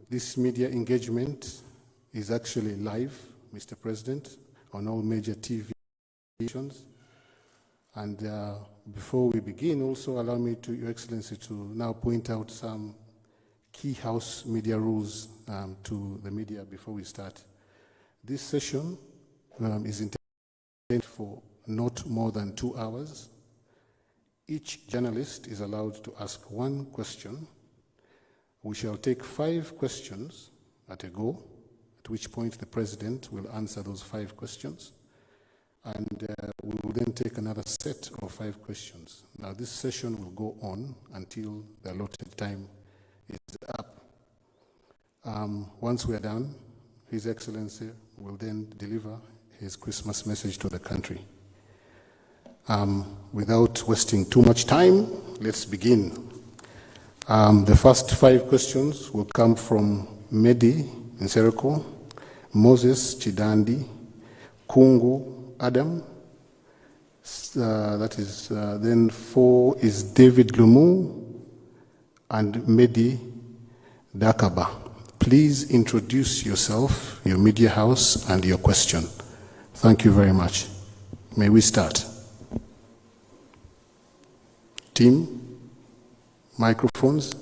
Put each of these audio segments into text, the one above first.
This media engagement is actually live, Mr. President, on all major TV stations. And before we begin, also allow me to, Your Excellency, to now point out some key House media rules to the media before we start. This session is intended for not more than 2 hours. Each journalist is allowed to ask one question. We shall take 5 questions at a go, at which point the President will answer those 5 questions. And we will then take another set of 5 questions. Now, this session will go on until the allotted time is up. Once we are done, His Excellency will then deliver his Christmas message to the country. Without wasting too much time, let's begin. The first 5 questions will come from Medi Nsereko, Moses Chidandi, Kungu Adam. Then 4 is David Lumu and Medi Dakaba. Please introduce yourself, your media house, and your question. Thank you very much. May we start? Team, microphones.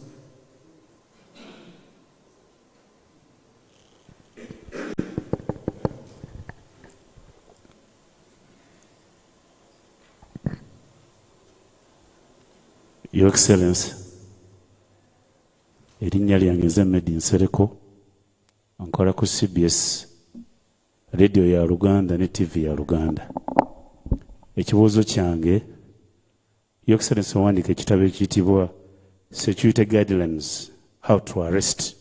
Your Excellency, erinnya lyange nze Medi Nsereko, nkola ku CBS radio ya Luganda ne TV ya Luganda. Ekibuuzo kyange, Your Excellency, wandiika ekitabo ekiyitibwa Security Guidelines, How to Arrest.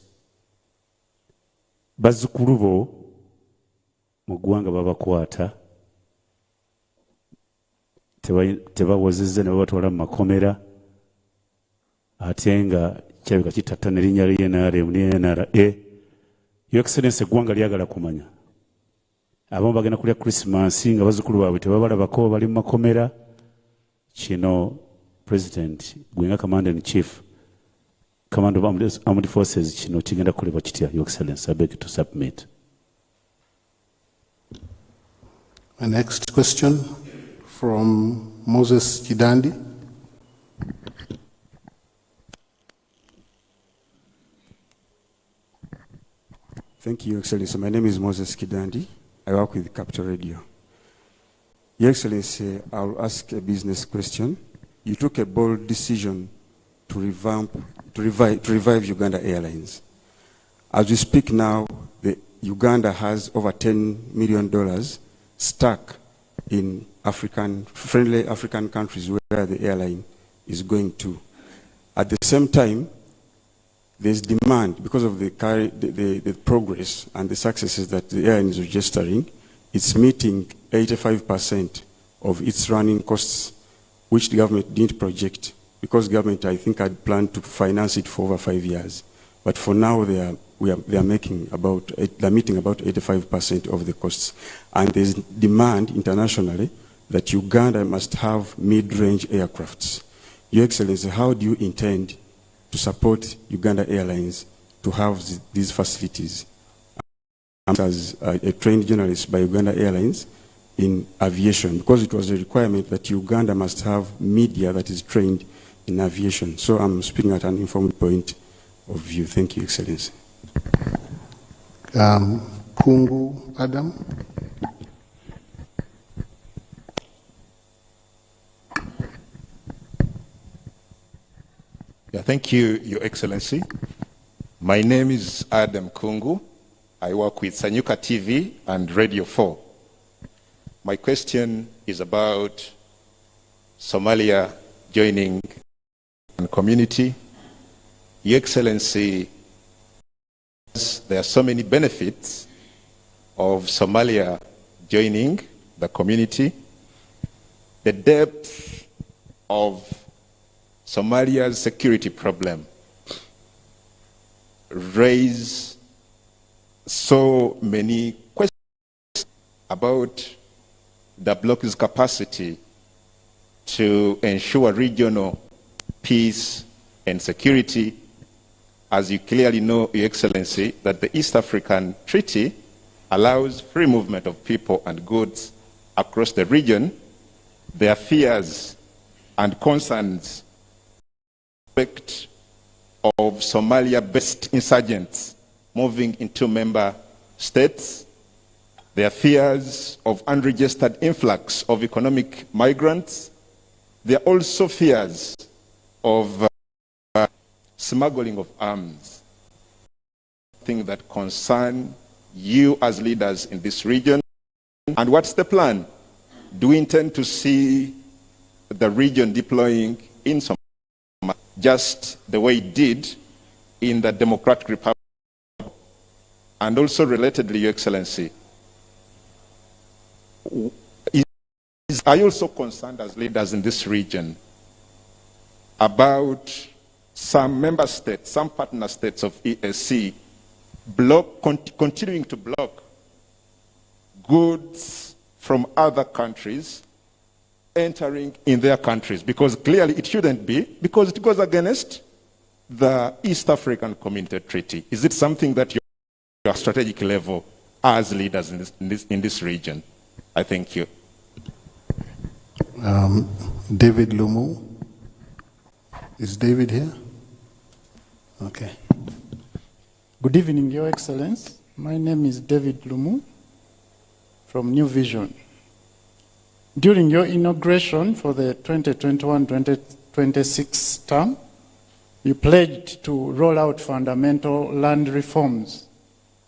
Bazzukulu bo mu ggwanga babakwata, tebawozezza ne babatwala mu makomera, ate nga kirabika kitatta n'erinnya lya NRM ne NRA. Your Excellency, eggwanga lyagala kumanya abamu bagenda kulya Christmas nga bazzukulu baabwe tebabalabako bali mu makomera. Kino President gwenga Commander in Chief, Commander of Armed Forces, kino kigenda kuleba kitya? Your Excellency, I beg to submit. My next question from Moses Chidandi. Thank you, Your Excellency. My name is Moses Kidandi. I work with Capital Radio. Your Excellency, I'll ask a business question. You took a bold decision to revive Uganda Airlines. As we speak now, Uganda has over $10 million stuck in friendly African countries where the airline is going to. At the same time, there's demand because of the progress and the successes that the airline is registering. It's meeting 85% of its running costs, which the government didn't project, because government, I think, had planned to finance it for over 5 years. But for now, they are meeting about 85% of the costs. And there's demand internationally that Uganda must have mid-range aircrafts. Your Excellency, how do you intend to support Uganda Airlines to have these facilities? As a trained journalist by Uganda Airlines in aviation, because it was a requirement that Uganda must have media that is trained in aviation. So I'm speaking at an informed point of view. Thank you, Excellency. Kungu Adam. Yeah, thank you, Your Excellency. My name is Adam Kungu. I work with Sanyuka TV and Radio 4. My question is about Somalia joining the community. Your Excellency, there are so many benefits of Somalia joining the community. The depth of Somalia's security problem raise so many questions about the bloc's capacity to ensure regional peace and security as you clearly know, Your Excellency, that the East African Treaty allows free movement of people and goods across the region. Their fears and concerns of Somalia-based insurgents moving into member states, their fears of unregistered influx of economic migrants. There are also fears of smuggling of arms, things that concern you as leaders in this region. And what's the plan? Do we intend to see the region deploying in Somalia just the way it did in the Democratic Republic? And also relatedly, Your Excellency, are you also concerned as leaders in this region about some member states, some partner states of EAC, continuing to block goods from other countries entering in their countries? Because clearly it shouldn't be, because it goes against the East African Community Treaty. Is it something that you're at strategic level as leaders in this region? I thank you. David Lumu. Is David here? Okay. Good evening, Your Excellence. My name is David Lumu from New Vision. During your inauguration for the 2021-2026 term, you pledged to roll out fundamental land reforms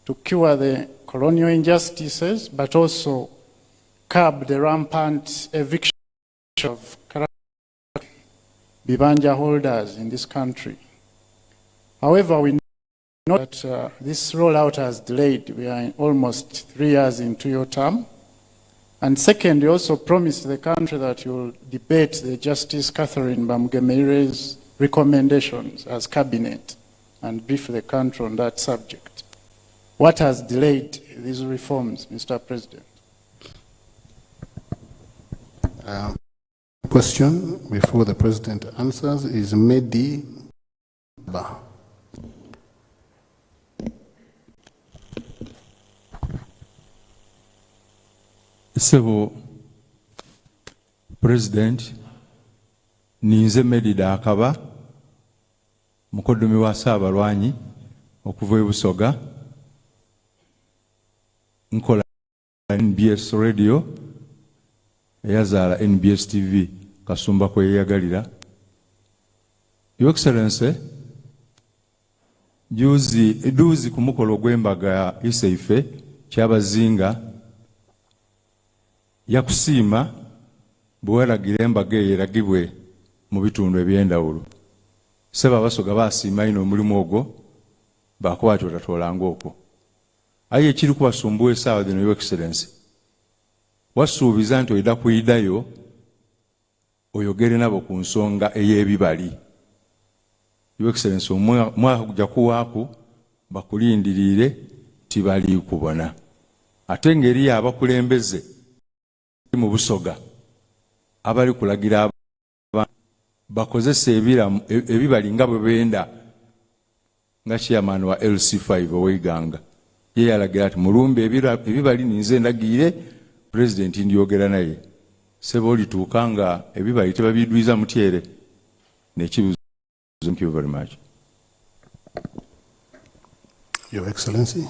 to cure the colonial injustices, but also curb the rampant eviction of Bibanja holders in this country. However, we know that this rollout has delayed. We are almost 3 years into your term. And second, you also promised the country that you will debate the Justice Catherine Bamugemeire's recommendations as cabinet and brief the country on that subject. What has delayed these reforms, Mr. President? Question before the President answers is Medi Ba. Sebo President ninze Medi Dakaba mukodomi wa Saabalwanyi okuva e Busoga nkola NBS radio eyazaala NBS TV Kasumba kwe yagalira. Your Excellency, duzi ku mukolo gw'embaga ya Iseife Kyabazinga yakusiima bwe walagira embaga eyo eragibwe mu bitundu eby'endawulo. Seba Basoga basiima ino omulimu ogwo bakuba totatolanga okwo. Aye ekiri kubasumbuwa essaawa zino, Your Excellency, wasuubiza nti oyida kuyidayo oyogere nabo ku nsonga ey'ebibali. Your Excellency, omwaka gujja kuwaaku bakulindiriire tibali kubona. Ate ngeri abakulembeze mu Busoga abali kulagira bakozesa ebibali nga bwe benda nga chairman wa LC5 Oweiganga ye yalagira ati mulumbe ebibali ninze ndagire President ndiyogera naye. Sebo olituuka nga ebibali tebabidwiza mutyere n'ekibuzo. Thank you very much. Your Excellency.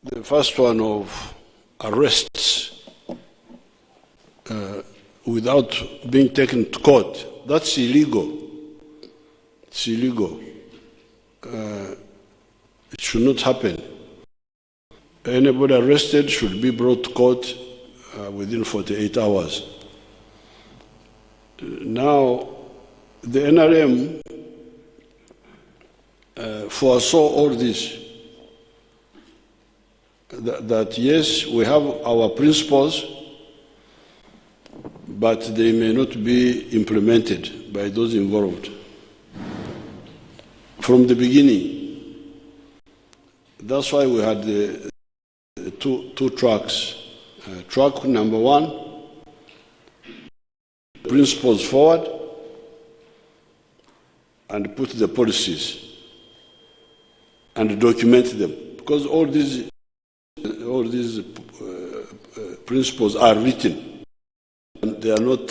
The first one of arrests without being taken to court, that's illegal. It's illegal. It should not happen. Anybody arrested should be brought to court within 48 hours. Now, the NRM foresaw all this. That yes, we have our principles, but they may not be implemented by those involved. From the beginning, that's why we had the two tracks. Track number one principles forward and put the policies and document them, because all these principles are written, and they are not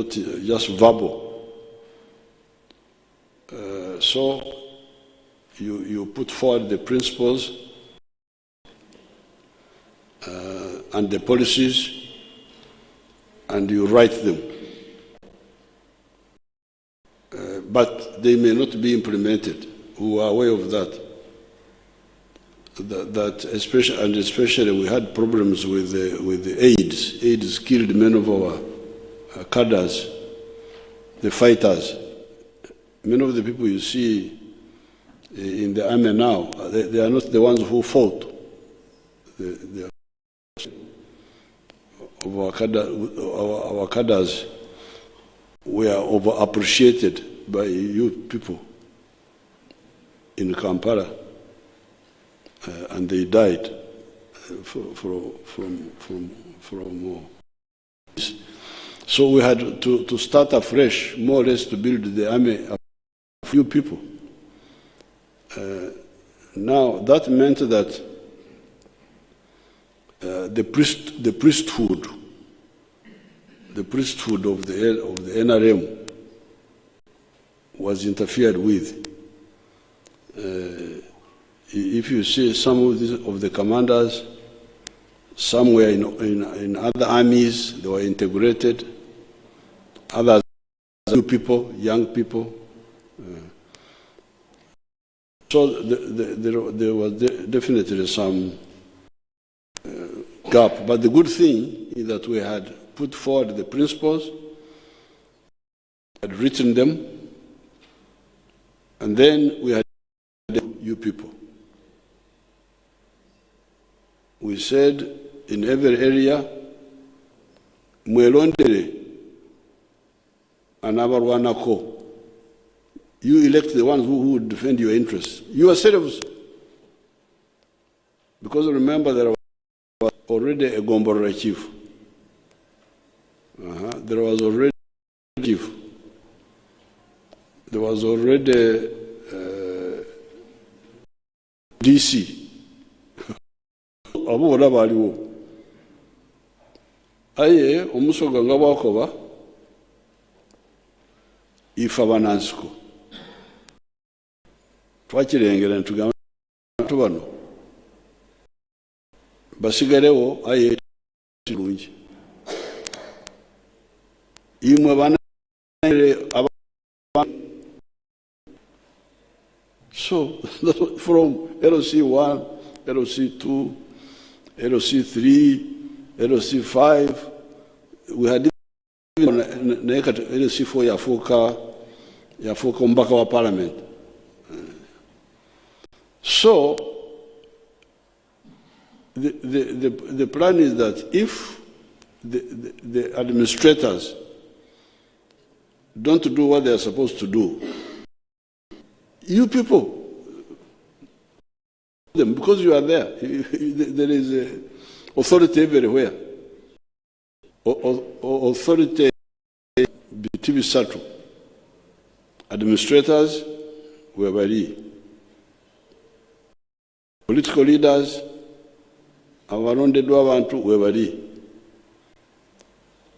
just verbal. So you put forward the principles and the policies, and you write them. But they may not be implemented. We are aware of that. That especially we had problems with the AIDS. AIDS killed many of our cadres, the fighters. Many of the people you see in the army now, they are not the ones who fought. Our cadres were overappreciated by you people in Kampala, and they died from. So we had to start afresh, more or less, to build the army of few people. Now that meant that the priesthood of the NRM was interfered with. If you see some of the commanders, some were in other armies, they were integrated. Others, new people, young people. So there was definitely some gap. But the good thing is that we had put forward the principles, had written them, and then we had you people. We said in every area, mwelondere anabarwanako. You elect the ones who would defend your interests. Yourselves. Because remember, there was already a Gombora chief. There was already a chief. There was already DC. Abo wala baliwo. Aye omusoga nga bwakoba ifa banansiko. Twakirengera ntugamba tubano basigarewo aye tulungi imwe bana so from LOC1, LOC2, LOC3, LOC5, we had LOC4 yafuka umbaka wa parliament. So the plan is that if the administrators don't do what they are supposed to do, you people, because you are there, there is authority everywhere. Authority between Satu. Administrators were bari. Political leaders, abarondedwa abantu were bari.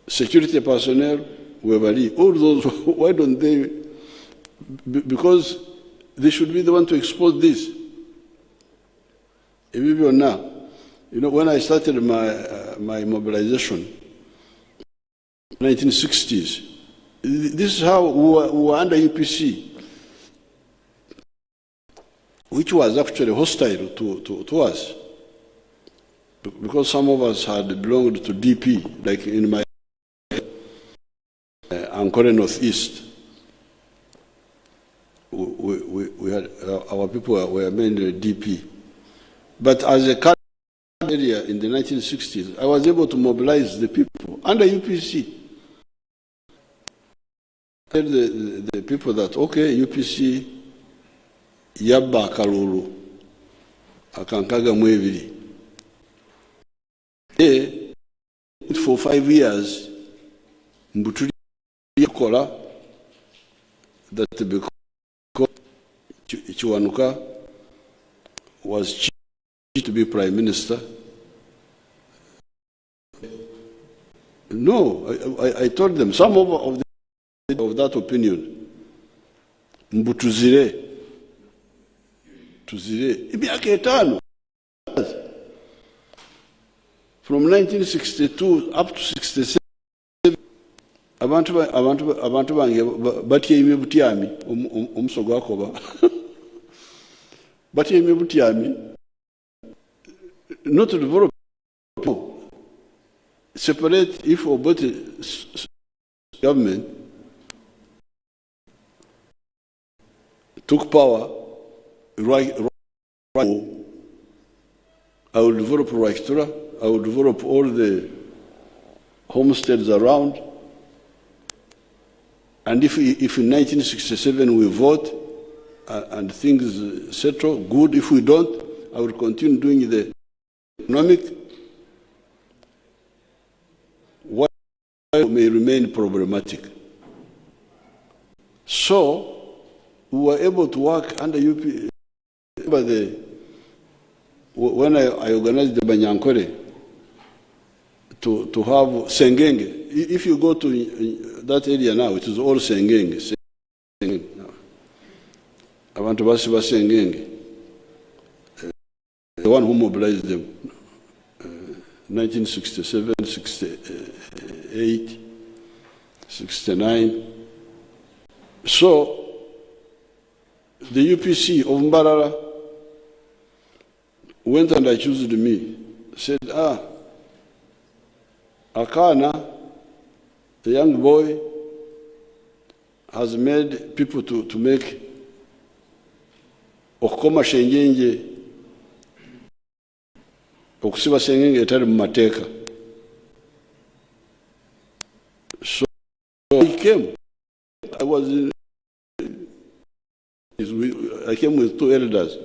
Security personnel were bari. All those, why don't they? Because they should be the one to expose this. Even now, you know, when I started my mobilization, 1960s, this is how we were under UPC, which was actually hostile to us, because some of us had belonged to DP, like in my Ankole Northeast. We had our people were mainly DP, but as a area in the 1960s, I was able to mobilize the people under UPC. Tell the people that, okay, UPC, yabba kalulu, akankaga mwevili. For 5 years, mbutuli kola that because Kiwanuka was chosen to be Prime Minister. No, I told them, some of that opinion, mbutuzire, imiaka etano. From 1962 up to 67, abantu bange batyaime butyami omusogo akoba batyaime butyami not to develop, separate. If about government took power, right, I will develop Raistura, I will develop all the homesteads around. And if in 1967 we vote and things settle, good. If we don't, I will continue doing the economic. What may remain problematic. So we were able to work under UP. When I organized the Banyankore to have Sengenge. If you go to that area now, it is all Sengenge. Abantu basi ba Sengenge. The one who mobilized them, 1967, 68, 69. So, the UPC of Mbarara went and accused me, said, Akana, the young boy, has made people to make okukoma Shengenje, okusiba Sengenge etali mu mateeka. So I came. I came with two elders,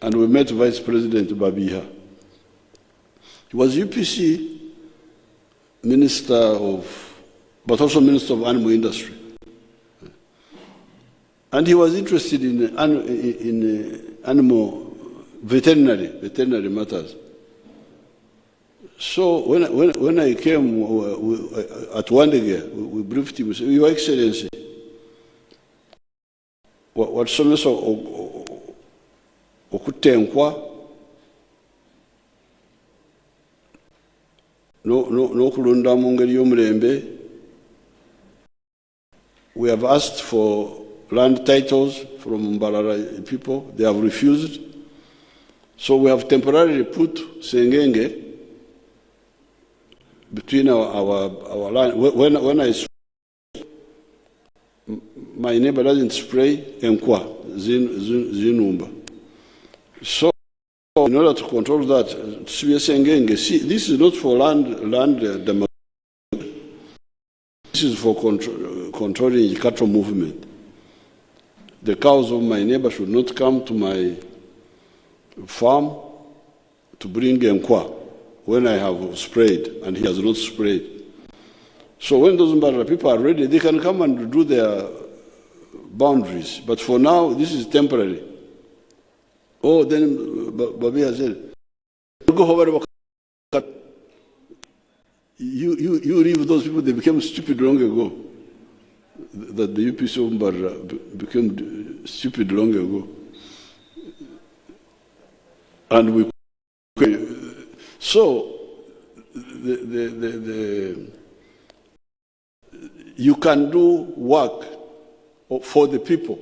and we met Vice President Babiha. He was UPC Minister but also Minister of Animal Industry. And he was interested in animal veterinary matters. So when I came at Wandege, we briefed him. We said, Your Excellency, what someso okutenkwa no kulunda mu ngeri y'omulembe. We have asked for land titles from Mbarara people. They have refused. So we have temporarily put Sengenge between our land. When I spray, my neighbor doesn't spray Enkwa, Zinumba. So in order to control that, Sengenge, see, this is not for land demolition. This is for controlling cattle movement. The cows of my neighbor should not come to my farm to bring Enkwa when I have sprayed and he has not sprayed. So when those Mbarara people are ready, they can come and do their boundaries. But for now, this is temporary. Oh, then Babi has said, go over. You leave those people, they became stupid long ago. That the UPC of Mbarara became stupid long ago. And we, so you can do work for the people.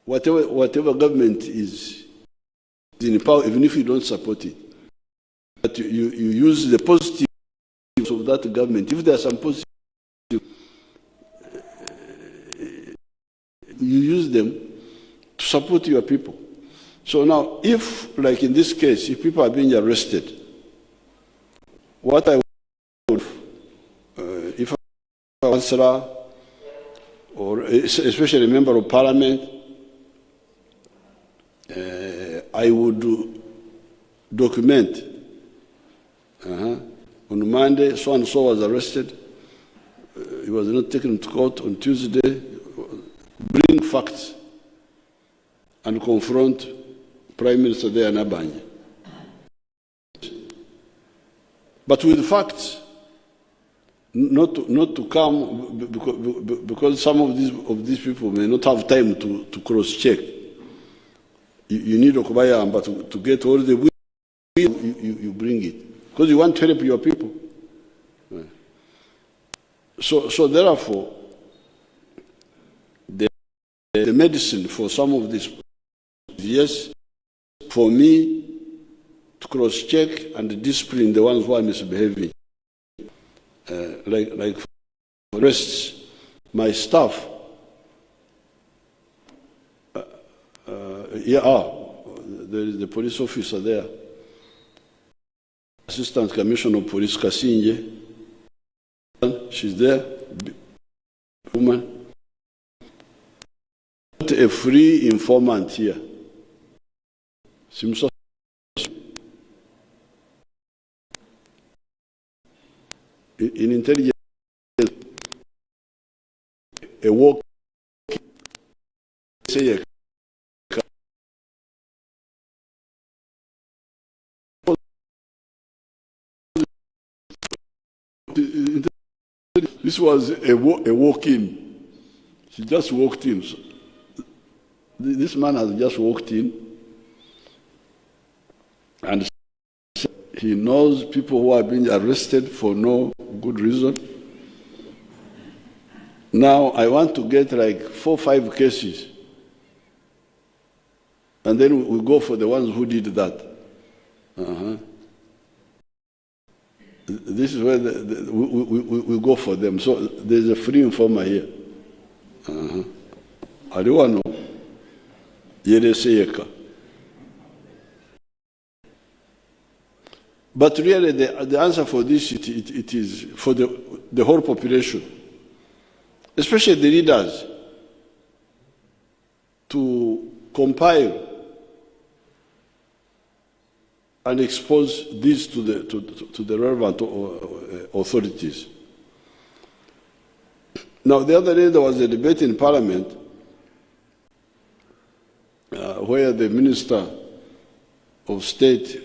Whatever government is in power, even if you don't support it, but you use the positives of that government. If there are some positives, you use them to support your people. So now, if, like in this case, if people are being arrested, what I would, if a councillor, or especially a member of parliament, I would document On Monday, so-and-so was arrested. He was not taken to court on Tuesday. Bring facts and confront Prime Minister there, Nabanye. But with facts, not to come, because some of these people may not have time to cross-check. You need Okubaya, but to get all the will, you bring it. Because you want to help your people. So therefore, the medicine for some of this, yes, for me to cross-check and discipline the ones who are misbehaving. Like for the rest, my staff, there is the police officer there, Assistant Commissioner of Police Kasinje, she's there, woman. Not a free informant here. Seems so. In intelligence, a walk, say this was a walk-in. She just walked in. So this man has just walked in, and he knows people who are being arrested for no good reason. Now I want to get like 4 or 5 cases, and then we go for the ones who did that. This is where we go for them. So there's a free informer here. I don't want to know. But really, the answer for this, it is for the whole population, especially the leaders, to compile and expose this to the relevant authorities. Now, the other day there was a debate in Parliament where the Minister of State,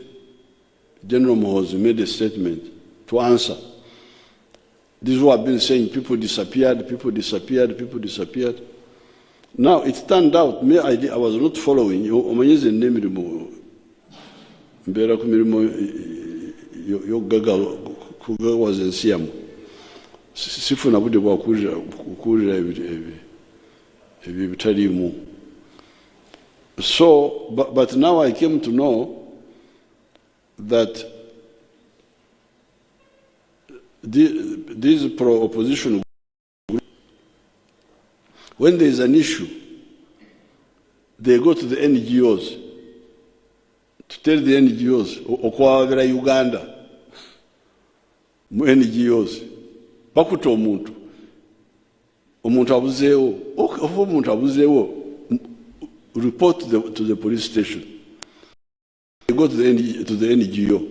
General Muhoozi, made a statement to answer. This is what I've been saying, people disappeared, people disappeared, people disappeared. Now, it turned out, I was not following. Mbera kumirimo yogaga was in Siam. Sifuna bude bwa kurira ebitalimu. So, but now I came to know that these pro-opposition groups, when there is an issue, they go to the NGOs to tell the NGOs, okwawabira Uganda, mu NGOs, bakuta omuntu abuzeewo, ofa omuntu abuzeewo, report to the police station. They go to the NGO.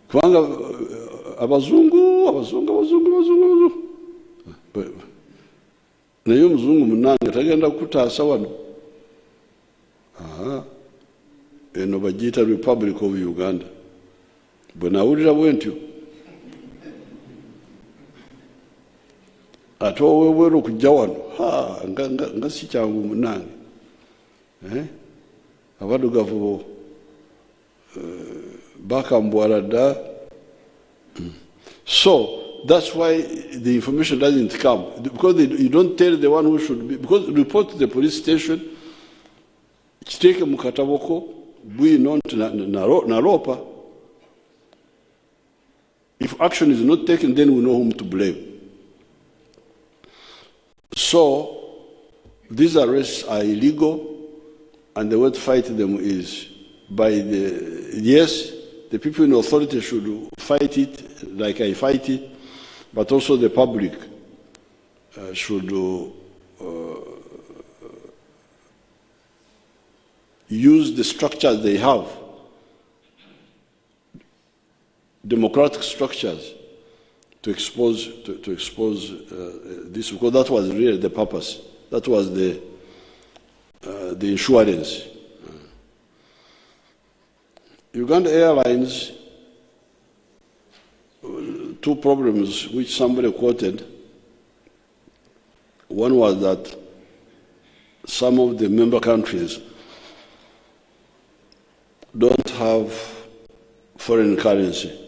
Kubanga abazungu. Naye omuzungu munange tagenda kutaasa wano. Eno bagiyita Republic of Uganda. Bwe nawulira bwentyo. Ate oweewera okujja wano, nga si kyangu munange. Abaddugavu bakambwala dda. So that's why the information doesn't come, because you don't tell the one who should be, because report to the police station, kiteke mu kataboko bwino naropa. If action is not taken, then we know whom to blame. So these arrests are illegal, and the way to fight them is by the people in authority should fight it like I fight it, but also the public should use the structures they have democratic structures to expose this, because that was really the purpose. That was the insurance. Uganda Airlines, two problems which somebody quoted. One was that some of the member countries don't have foreign currency.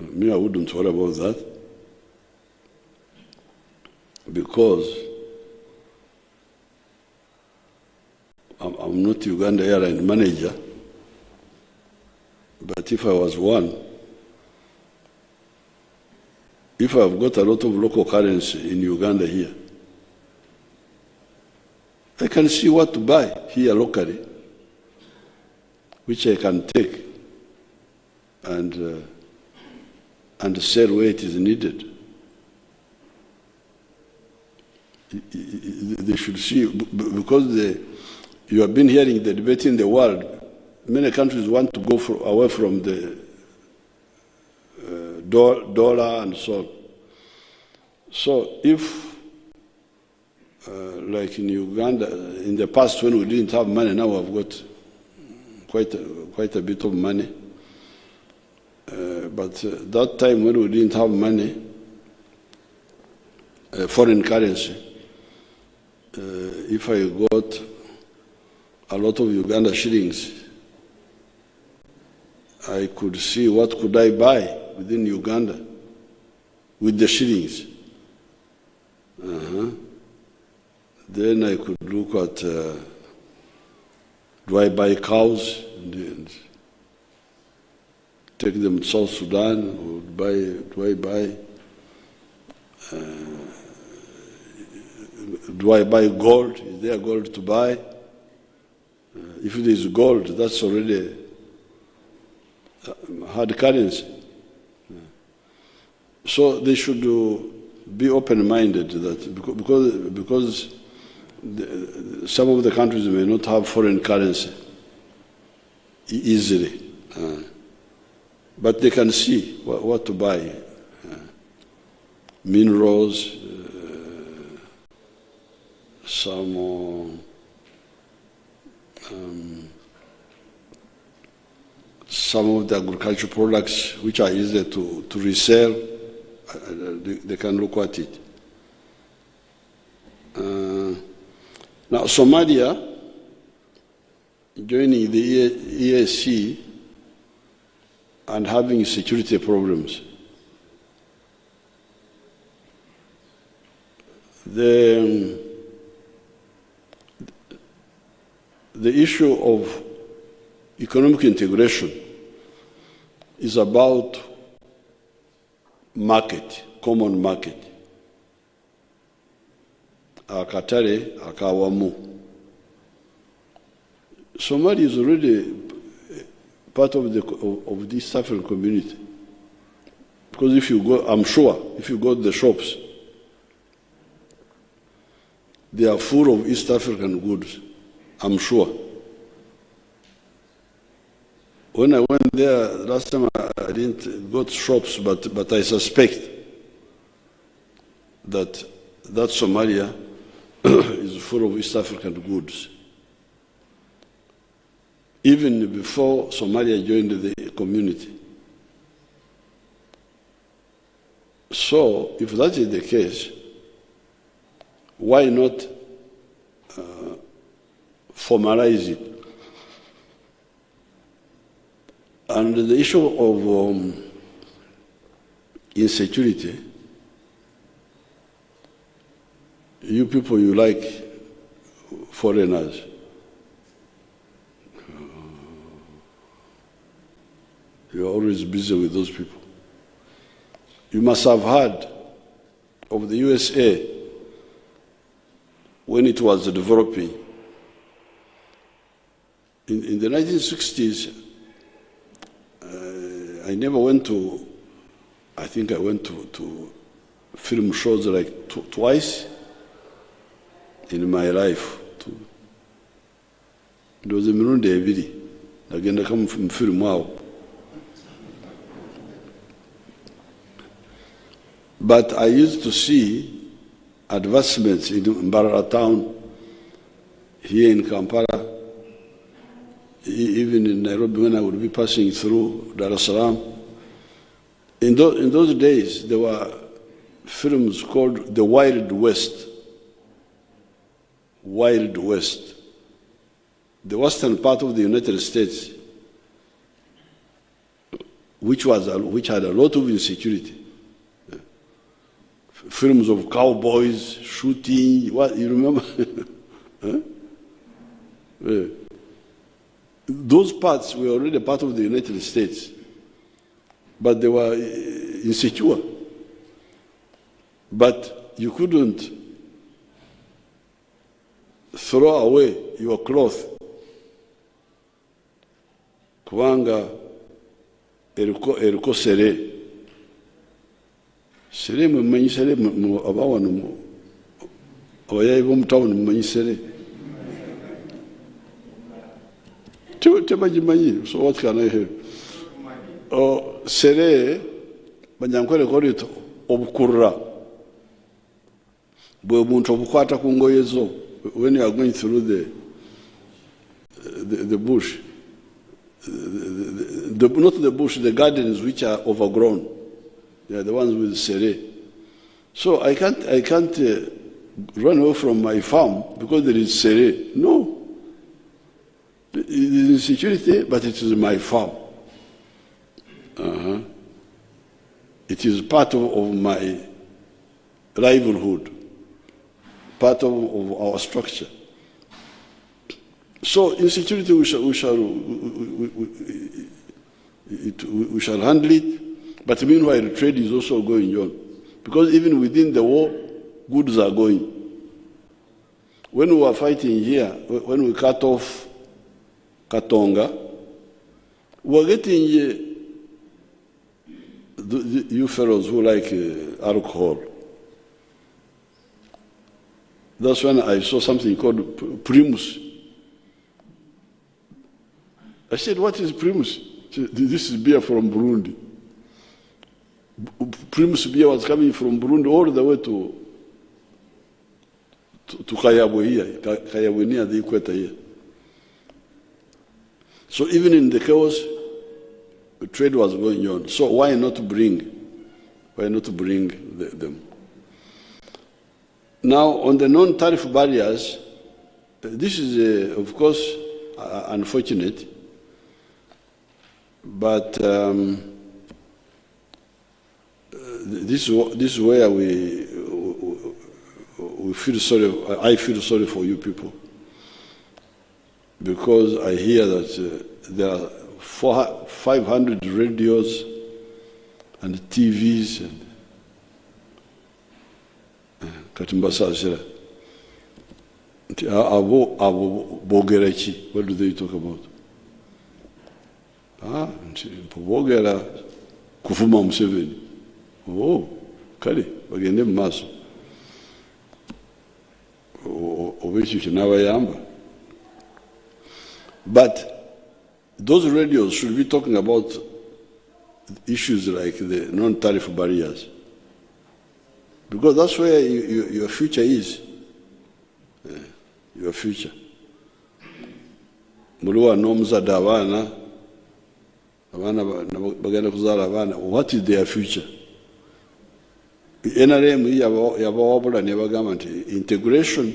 Me, I wouldn't worry about that, because I'm not Uganda Airline manager, but if I was one, if I've got a lot of local currency in Uganda here, I can see what to buy here locally, which I can take and sell where it is needed. They should see, because you have been hearing the debate in the world. Many countries want to go away from the dollar and so on. So if, like in Uganda, in the past when we didn't have money, now we've got quite a bit of money. But that time when we didn't have money, foreign currency, if I got a lot of Uganda shillings, I could see what could I buy within Uganda with the shillings. Then I could look at, do I buy cows and take them to South Sudan, or do I buy gold? Is there gold to buy? If there is gold, that's already hard currency. So they should be open-minded to that, because some of the countries may not have foreign currency easily, but they can see what to buy. Minerals, some of the agricultural products which are easier to resell, they can look at it. Now, Somalia joining the EAC and having security problems. The issue of economic integration is about market, common market. Akatare, akawamu. Somalia is already part of the East African community. Because if you go, I'm sure, if you go to the shops, they are full of East African goods, I'm sure. When I went there last time, I didn't go to shops, but I suspect that Somalia is full of East African goods. Even before Somalia joined the community. So, if that is the case, why not formalize it? And the issue of insecurity, you people, you like foreigners. You're always busy with those people. You must have heard of the USA when it was developing. In the 1960s, I never went to, I think I went to film shows like twice in my life. It was a Mirundi Eviri, agenda kama mfilimu wao. But I used to see advancements in Mbarara town, here in Kampala, even in Nairobi when I would be passing through Dar es Salaam. In those days, there were films called The Wild West. Wild West. The western part of the United States, which had a lot of insecurity. Films of cowboys, shooting, what, you remember? Those parts were already part of the United States, but they were insecure. But you couldn't throw away your cloth. Kubanga eriko sere. Sere mmanyi sere abawano abayayi b'omutawuni mmanyi sere. Tebagimanyi, so what can I hear? Sere banyankwere korito obukurra bwe omuntu obukwata ku ngoye zo when you are going through the bush, not the bush, the gardens which are overgrown. They are the ones with sere. So I can't run away from my farm because there is sere. No. It is insecurity, but it is my farm. It is part of my livelihood, part of our structure. So insecurity, we shall handle it. But meanwhile, trade is also going on. Because even within the war, goods are going. When we were fighting here, when we cut off Katonga, we were getting you fellows who like alcohol. That's when I saw something called Primus. I said, what is Primus? Said, this is beer from Burundi. Primus beer was coming from Burundi all the way to Kayabwe here, Kayabwe near the equator here. So even in the chaos, the trade was going on. So why not bring them? Now, on the non-tariff barriers, this is, of course, unfortunate, but this is where we feel sorry. I feel sorry for you people, because I hear that there are 500 radios and TVs and Katimbasasira. Abo Bogerechi, what do they talk about? Bogera Kufuma Museveni. Oh, kale bagende mu maaso obekyo n'abayamba. But those radios should be talking about issues like the non-tariff barriers, because that's where your future is. Your future. Muliwa n'omuzadde abaana bagenda kuzaala abaana. What is their future? NRM yabawabula ne bagamba nti integration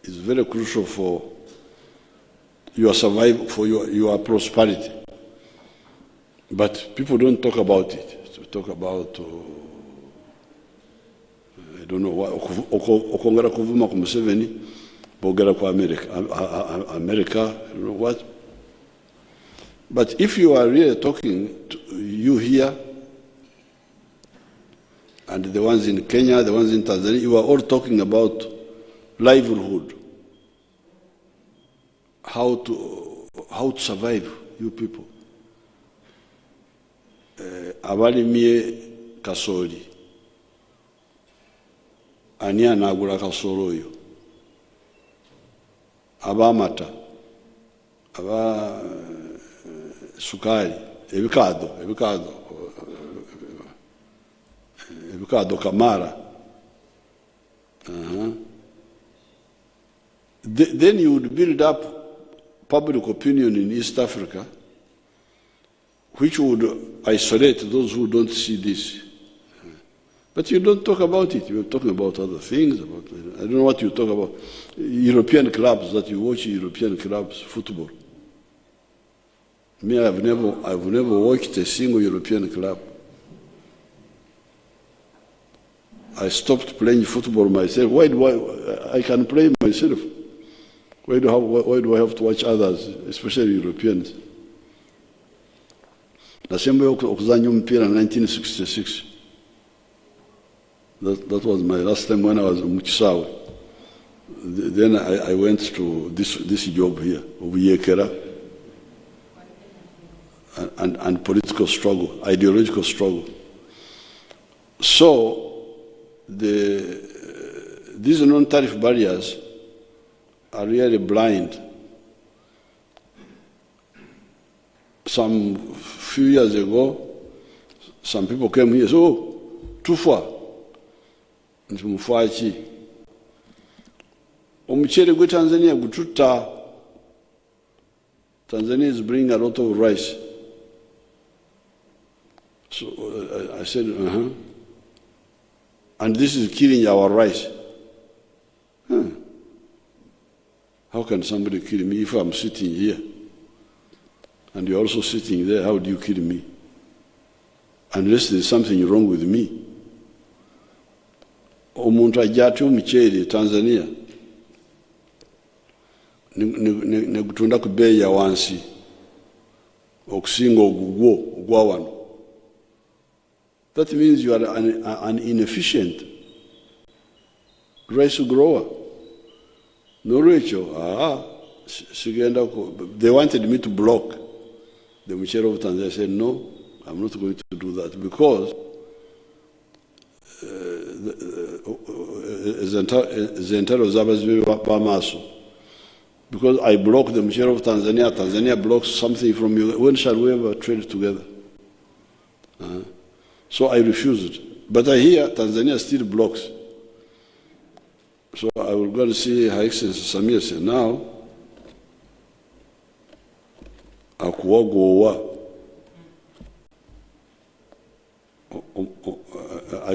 is very crucial for your survival, for your prosperity. But people don't talk about it. To talk about I don't know what okongera kuvuma ku Museveni bogera ku America, you know what? But if you are really talking to you here, and the ones in Kenya, the ones in Tanzania, you are all talking about livelihood. How to survive, you people. Abalimye kasoli. Ani anagula kasolo oyo. Abamata. sukari, ebikado kamara. Then you would build up public opinion in East Africa, which would isolate those who don't see this. But you don't talk about it. You're talking about other things. I don't know what you talk about. European clubs, that you watch European clubs, football. Me, I've never watched a single European club. I stopped playing football myself. I can play myself. Why do I have to watch others, especially Europeans? Nasembe okuzanya mpira in 1966. That was my last time when I was in Mukisawe. Then I went to this job here, Obuyekera, and political struggle, ideological struggle. So these non-tariff barriers are really blind. Some few years ago, some people came here, so too far. Ntumufaki. Omuchere gwe Tanzania gututa. Tanzania is bringing a lot of rice. So I said, and this is killing our rice. How can somebody kill me if I'm sitting here? And you're also sitting there, how do you kill me? Unless there's something wrong with me. Omuntu ajja omuceere Tanzania ne gutunda ku bbeeyi ya wansi okusinga ogwa wano. That means you are an inefficient rice grower. Nolwekyo they wanted me to block the muceere of Tanzania. I said no, I'm not going to do that because because I block the muceere of Tanzania, Tanzania blocks something from you. When shall we ever trade together? So I refused. But I hear Tanzania still blocks. So I will go to see Her Excellency Samia say, now, I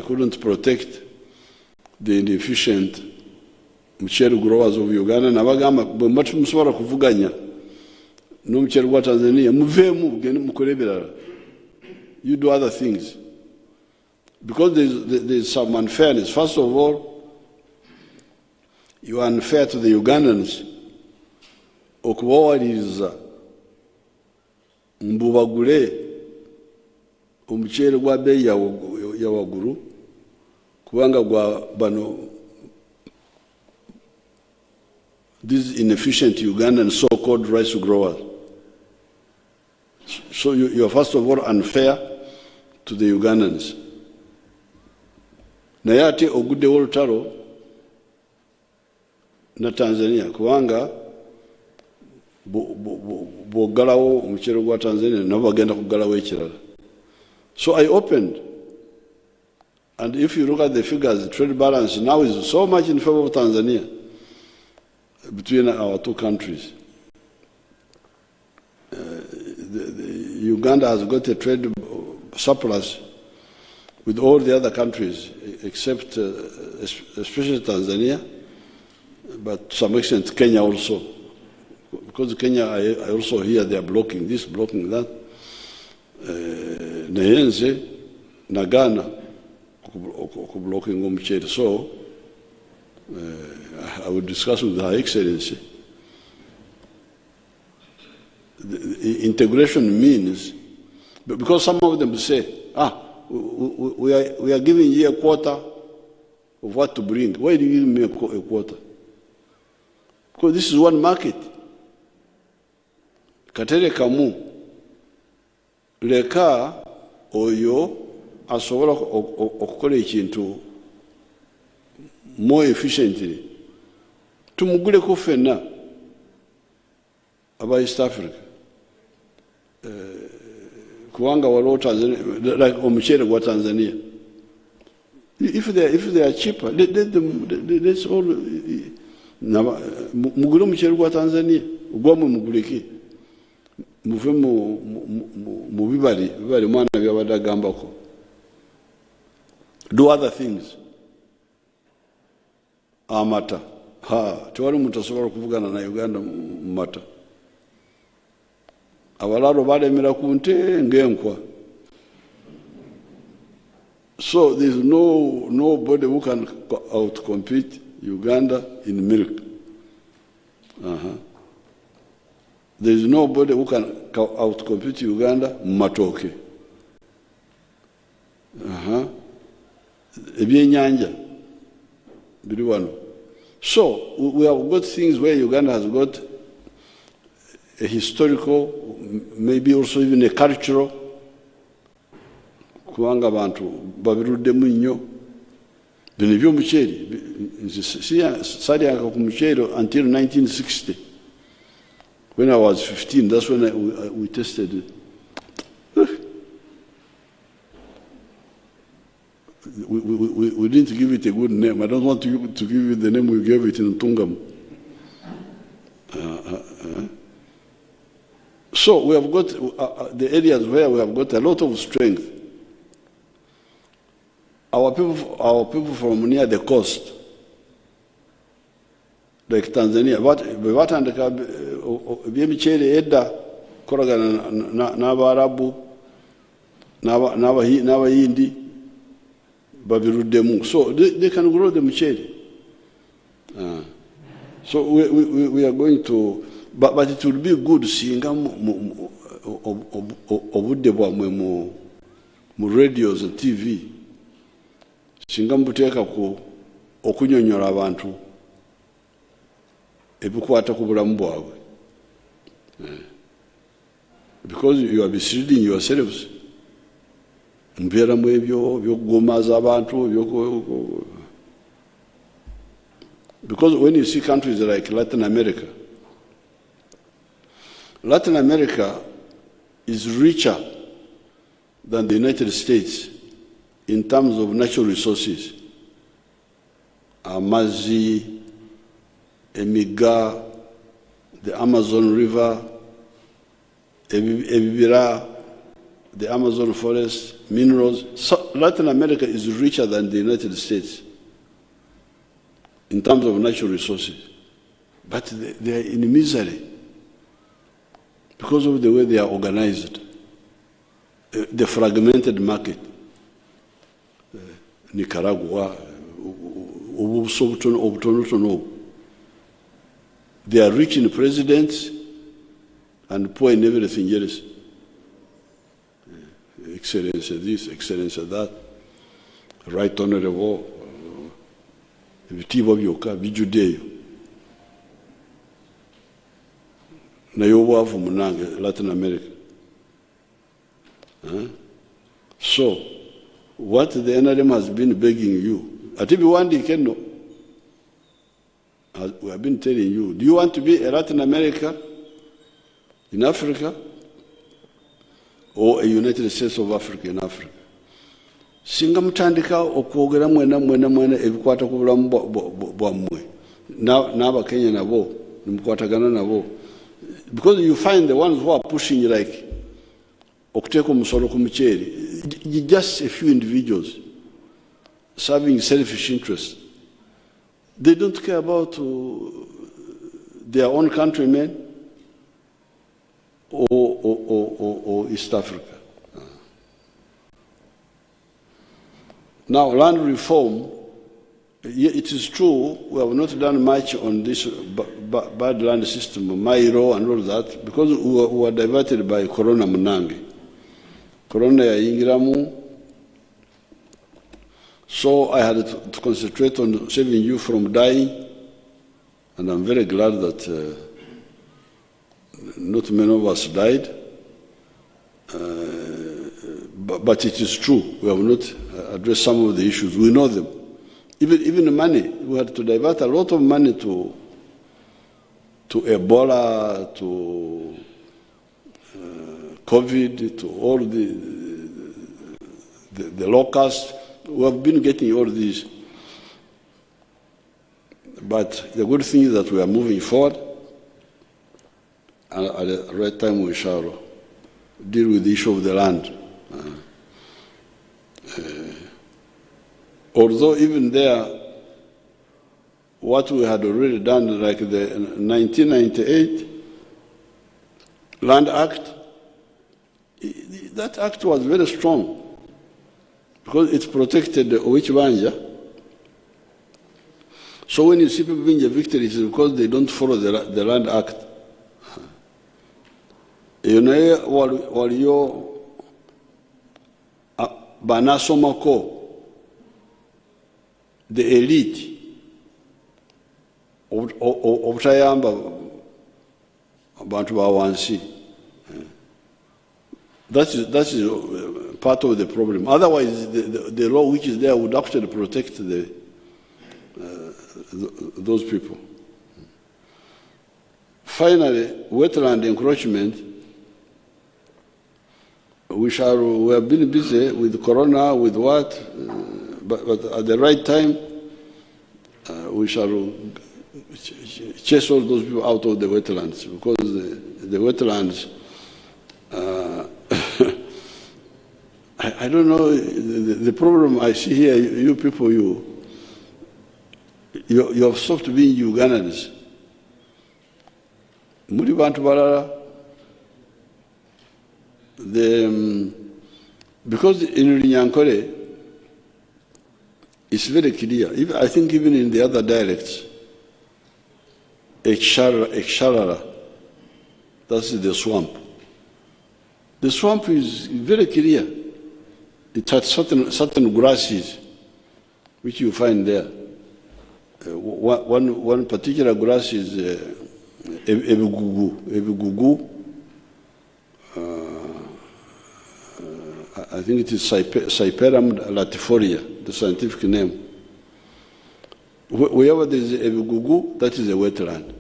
couldn't protect the inefficient muceere growers of Uganda. Nabagamba bwe matu musobola kuvuganya n'omuceere gwa Tanzania muveemu mugende mukole ebirala. You do other things. Because there's some unfairness. First of all, you are unfair to the Ugandans. Okubawaliriza mbu bagule omuceere gwa bbeeyi ya waggulu kubanga gwa bano these inefficient Ugandan so-called rice growers. So you are first of all unfair to the Ugandans. Naye ate oguddewo olutalo na Tanzania kubanga bw'oggalawo omuceere gwa Tanzania nabo bagenda kuggalawo ekirala. So I opened, and if you look at the figures, the trade balance now is so much in favor of Tanzania between our two countries. Uganda has got a trade surplus with all the other countries except especially Tanzania, but to some extent Kenya also. Because Kenya, I also hear they are blocking this, blocking that. Nayenze, Nagana, blocking omuceere. So I will discuss with Her Excellency. The integration means, because some of them say, we are giving you a quota of what to bring. Why do you give me a quota? Because this is one market. Katere kamu leka oyo asobola okukola ekintu more efficiently. Tumuguleko ffenna aba East Africa. Kuanga walo Tanzania, like omuchere gwa Tanzania. If they are cheaper, let them. Let's all. Mugule omuchere gwa Tanzania, ugwamwe muguleki. Muve mu bibali mwana byabadagambako. Do other things. Amata. Tewali muntu asobola kuvugana na Uganda mata. Abalalo balemera ku nte ng'enkwa. So there's nobody who can outcompete Uganda in milk. There's nobody who can outcompete Uganda matoke. Ebyenyanja biri wano. So we have got things where Uganda has got a historical, maybe also even a cultural. Kuanga bantu babiruddemu nnyo. Bino ebyomuceeri salyanga ku muceeri until 1960. When I was 15, that's when we tested it. We didn't give it a good name. I don't want to give you the name we gave it in Tungam. So we have got the areas where we have got a lot of strength. Our people from near the coast, like Tanzania, bebatandika by'emiceere edda kolagana n'Abarabu n'Abayindi babiruddemu. So they can grow the muceere. So we are going to, but it will be good singa obudde bwamwe mu radios and TV singa mbuteeka ku okunyonyola abantu ebikwata ku bulamu bwabwe, because you are misleading yourselves. Mbeera mu ebyo byokugomaaza abantu. Because when you see countries like Latin America is richer than the United States in terms of natural resources. Amazzi, Emiga, the Amazon River, Ebibira, the Amazon forest, minerals. So Latin America is richer than the United States in terms of natural resources. But they are in misery because of the way they are organized, the fragmented market. Nicaragua, they are rich in presidents and poor in everything else. Excellency this, Excellency that, Right Honorable, ebitiibwa byokka bijjuddeeyo. Naye obwavu munange Latin America. So, what the NRM has been begging you, ati biwandiike nno, we have been telling you, do you want to be a Latin America in Africa or a United States of Africa in Africa? Singa mutandika okwogera mwena ebikwata ku bulamu bwammwe n'Abakenya nabo nimukwatagana nabo, because you find the ones who are pushing like okuteeka omusolo ku muceeri, just a few individuals serving selfish interests. They don't care about their own countrymen or East Africa. Now, land reform, it is true, we have not done much on this bad land system, Mairo and all that, because we were diverted by Corona Munange. Corona yayingiramu. So I had to concentrate on saving you from dying, and I'm very glad that not many of us died. But it is true, we have not addressed some of the issues. We know them. Even the money, we had to divert a lot of money to Ebola, to COVID, to all the locusts. We have been getting all these. But the good thing is that we are moving forward, and at the right time we shall deal with the issue of the land. Although even there, what we had already done, like the 1998 Land Act, that act was very strong because it protected the Owichibanja. So when you see people being evicted, it's because they don't follow the Land Act. You know, while you're banasomako, the elite obutayamba abantu bawansi. That is part of the problem. Otherwise, the law which is there would actually protect those people. Finally, wetland encroachment. We have been busy with Corona, with what, but at the right time, we shall chase all those people out of the wetlands, because the wetlands, I don't know, the problem I see here, you people, you have stopped being Ugandans. Muri bantu balala, because in Runyankore, it's very clear. I think even in the other dialects, Eksharara, that's the swamp. The swamp is very clear. It has certain grasses which you find there. One particular grass is Ebigugu. I think it is Cyperum latifolia, the scientific name. Wherever there is a Ebigugu, that is a wetland.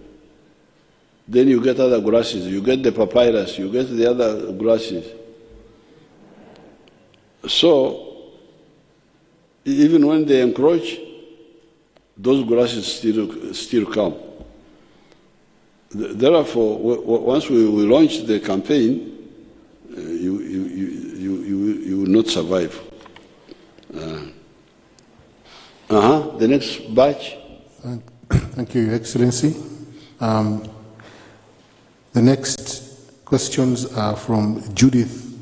Then you get other grasses. You get the papyrus. You get the other grasses. So, even when they encroach, those grasses still come. Therefore, once we launch the campaign, you will not survive. The next batch. Thank you, Your Excellency. The next questions are from Judith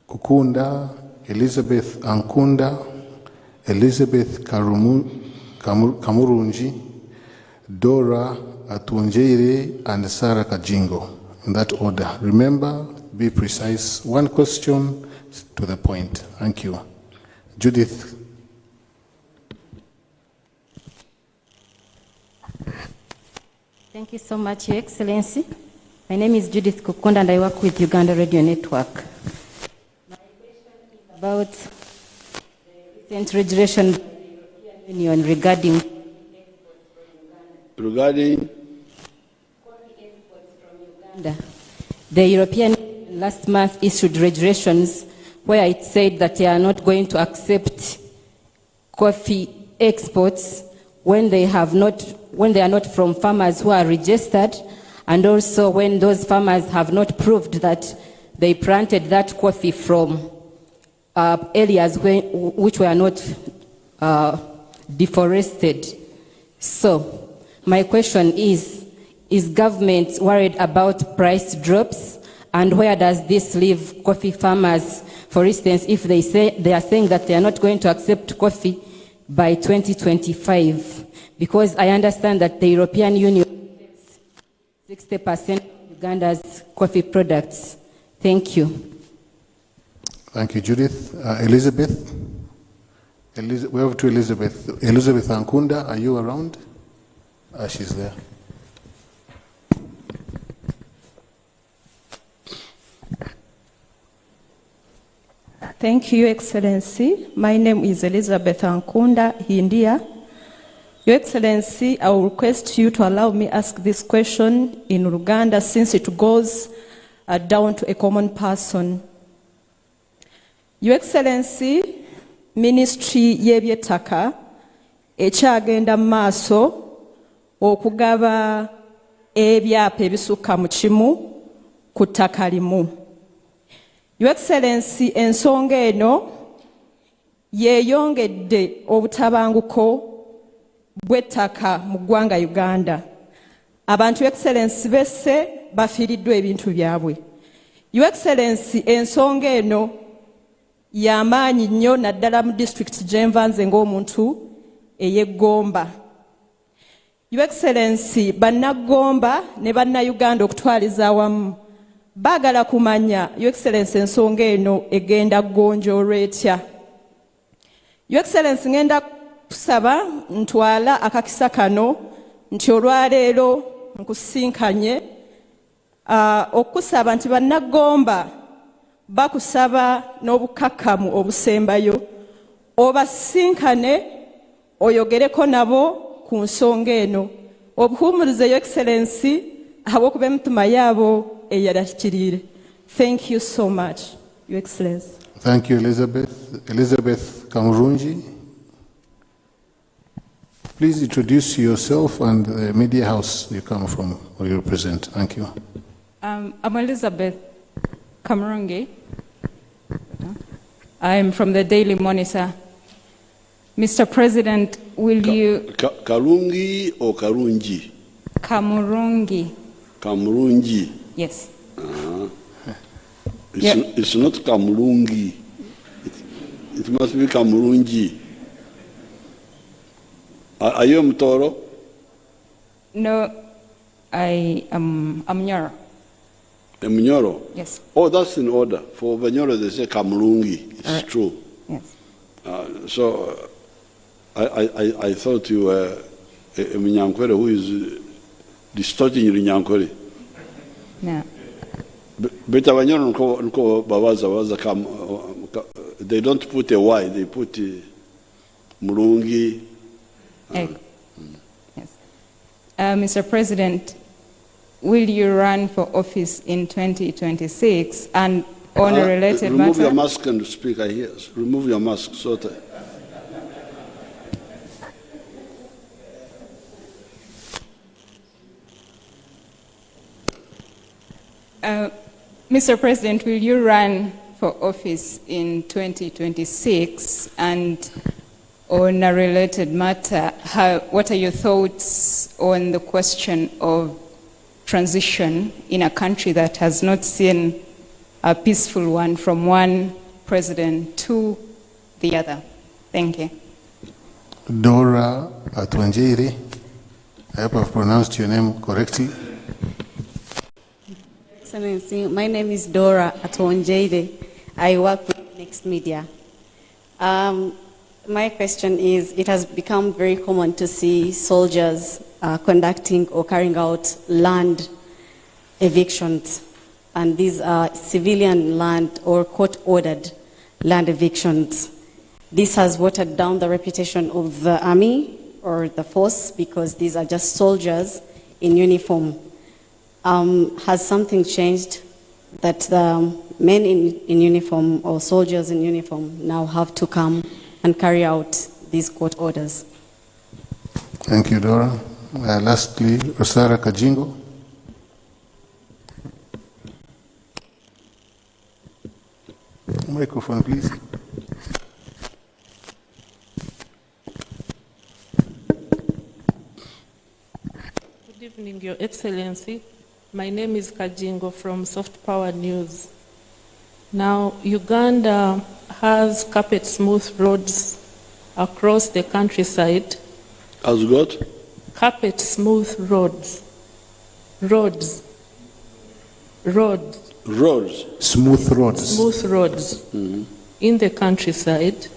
Kukunda, Elizabeth Ankunda, Elizabeth Kamurunji, Dora Atuonjeire, and Sarah Kajingo. In that order. Remember, be precise. One question to the point. Thank you. Judith. Thank you so much, Your Excellency. My name is Judith Kukunda and I work with Uganda Radio Network. My question is about the recent regulation by the European Union regarding coffee exports from Uganda. The European Union last month issued regulations where it said that they are not going to accept coffee exports when they are not from farmers who are registered, and also when those farmers have not proved that they planted that coffee from areas which were not deforested. So, my question is government worried about price drops, and where does this leave coffee farmers? For instance, if they are saying that they are not going to accept coffee by 2025, because I understand that the European Union takes 60% of Uganda's coffee products. Thank you. Thank you, Judith. Elizabeth? We have to Elizabeth. Elizabeth Ankunda, are you around? She's there. Thank you, Your Excellency. My name is Elizabeth Ankunda, India. Your Excellency, I will request you to allow me ask this question in Uganda, since it goes down to a common person. Your Excellency, Ministry y'ebyettaka ekyagenda maaso okugaba ebyapa ebisukka mu kimu ku ttaka limu. Your Excellency, ensonga eno yeeyongedde obutabanguko bw'ettaka mu ggwanga Uganda. Abantu Your Excellency besse bafiiriddwa ebintu byabwe. Your Excellency, ensonga eno y'amaanyi nnyo naddala mu disitulikiti gye nva nze ng'omuntu ey'eggomba. Your Excellency, bannaggomba ne bannayuganda okutwaliza awamu baagala kumanya Your Excellency ensonga eno egenda gonjoolwa etya. Your Excellency, ngenda kusaba ntwala akakisa kano nti olwaleero nkusinkanye okusaba nti bannaggomba bakusaba n'obukakkamu obusembayo obasinkane oyogereko nabo ku nsonga eno obuhumurize Your Excellency habw'okuba emitima yaabo eyalakirire. Thank you so much, Your Excellency. Thank you, Elizabeth. Elizabeth Kamurungi. Please introduce yourself and the media house you come from or you represent. Thank you. I'm Elizabeth Kamurungi. I'm from the Daily Monitor. Mr. President, will you... Karungi or Karungi? Kamurungi. Kamurungi. Yes. It's not Kamurungi. It must be Kamurungi. Are you Mtoro? No, I am Mnyoro. Mnyoro? Yes. Oh, that's in order. For Mnyoro, they say Kamurungi. It's true. Yes. So I thought you were a Mnyankwere who is distorting your Nyankwere. No. But they don't put a Y, they put Murungi. Yes. Mr. President, will you run for office in 2026? And on a related matter... Remove your mask and speak, I hear. Remove your mask. So Mr. President, will you run for office in 2026? And on a related matter, what are your thoughts on the question of transition in a country that has not seen a peaceful one from one president to the other? Thank you. Dora Atwanjiri. I hope I've pronounced your name correctly. Excellency, my name is Dora Atwanjiri. I work with Next Media. My question is, it has become very common to see soldiers conducting or carrying out land evictions, and these are civilian land or court-ordered land evictions. This has watered down the reputation of the army or the force because these are just soldiers in uniform. Has something changed that the men in uniform or soldiers in uniform now have to come and carry out these court orders? Thank you, Dora. Lastly, Rosara Kajingo. Microphone, please. Good evening, Your Excellency. My name is Kajingo from Soft Power News. Now, Uganda has carpet smooth roads across the countryside. Has got? Carpet smooth roads. Roads. Smooth roads. Smooth roads in the countryside,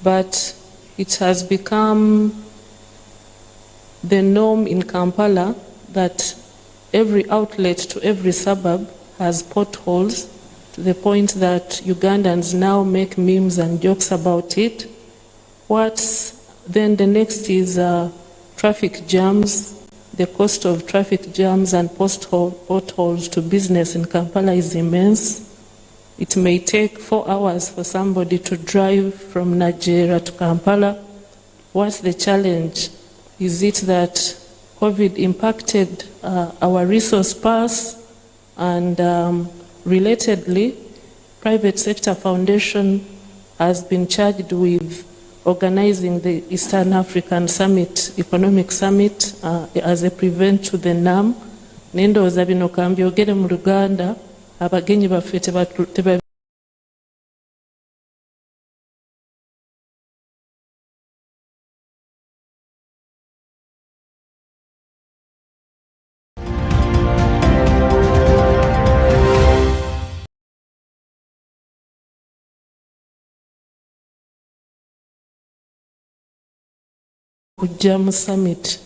but it has become the norm in Kampala that every outlet to every suburb has potholes, to the point that Ugandans now make memes and jokes about it. Then the next is traffic jams. the cost of traffic jams and potholes to business in Kampala is immense. It may take 4 hours for somebody to drive from Nigeria to Kampala. What's the challenge? Is it that COVID impacted our resource pass? And relatedly, private sector foundation has been charged with organizing the Eastern African Summit, Economic Summit, as a prevent to the NAM. Nendooza bino kambyogere mu Luganda, abagenyi baffe teba kujja mu summit.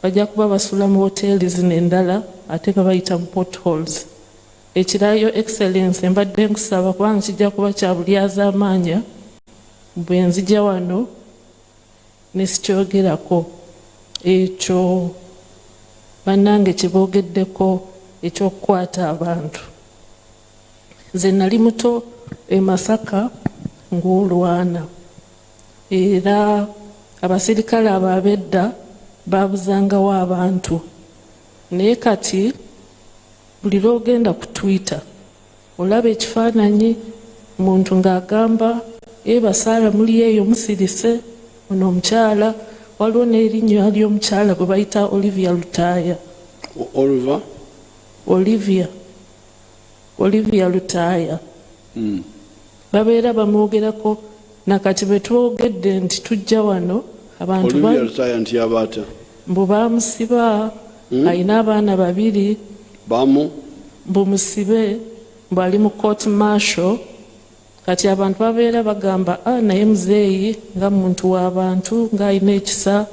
Bajja kuba basula mu hoteli zino endala ate nga bayita mu potholes. Ekirala Your Excellency mbadde nkusaba kubanga kijja kuba kya bulyazaamaanya bwe nzija wano ne sikyogerako ekyo bannange kye boogeddeko ekyokukwata abantu. Nze nali muto e Masaka ng'olwana era abasirikale ababedda babuzangawo abantu, naye kati buli lwogenda ku Twitter olaba ekifaananyi muntu ng'agamba basaala muli eyo musirise ono omukyala. Waliwo n'erinnya ly'omukyala gwe bayita Olivia Lutaaya. Olivia Lutaaya babeera bamwogerako. Nakati bwe twogedde nti tujja wano abantu mbu baamusiba, alina abaana 2 mbu musibe, mbu ali mu court martial. Kati abantu babeera bagamba naye muzeeyi nga muntu w'abantu, ng'alina ekisa,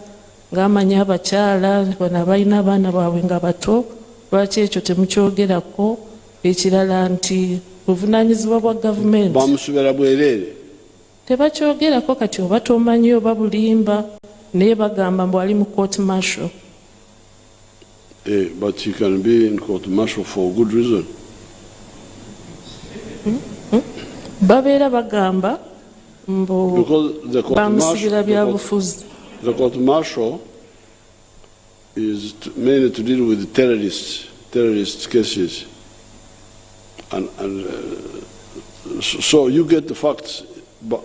ng'amanya abakyala bano abalina abaana baabwe nga bato, lwaki ekyo temukyogerako? Ekirala nti buvunaanyizibwa bwa gavumenti bamusubira bwereere tebakyogerako, kati oba tomanyi oba bulimba, naye bagamba mbu ali mu court martial. But he can be in court martial for good reason. Babeera bagamba mbu bamusibira byabufuzi. The court martial is mainly to deal with terrorist cases, and so you get the facts.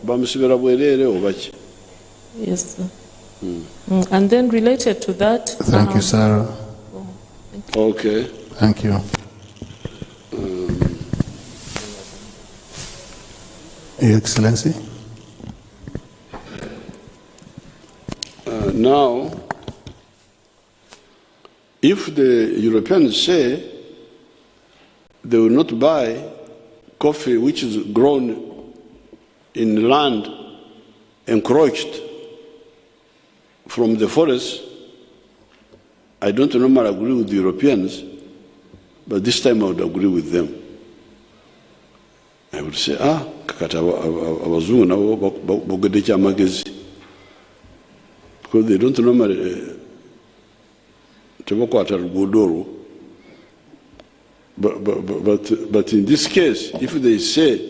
Bamusibira bwerere obaki? Yes, sir. And then related to that. Thank you, Sarah. Okay. Thank you. Your Excellency. Now, if the Europeans say they will not buy coffee which is grown in land encroached from the forest, I don't normally agree with the Europeans, but this time I would agree with them. I would say, kakati abazungu nabo bogedde kyamagezi, because they don't normally tebakwata luguudo olwo. But in this case, if they say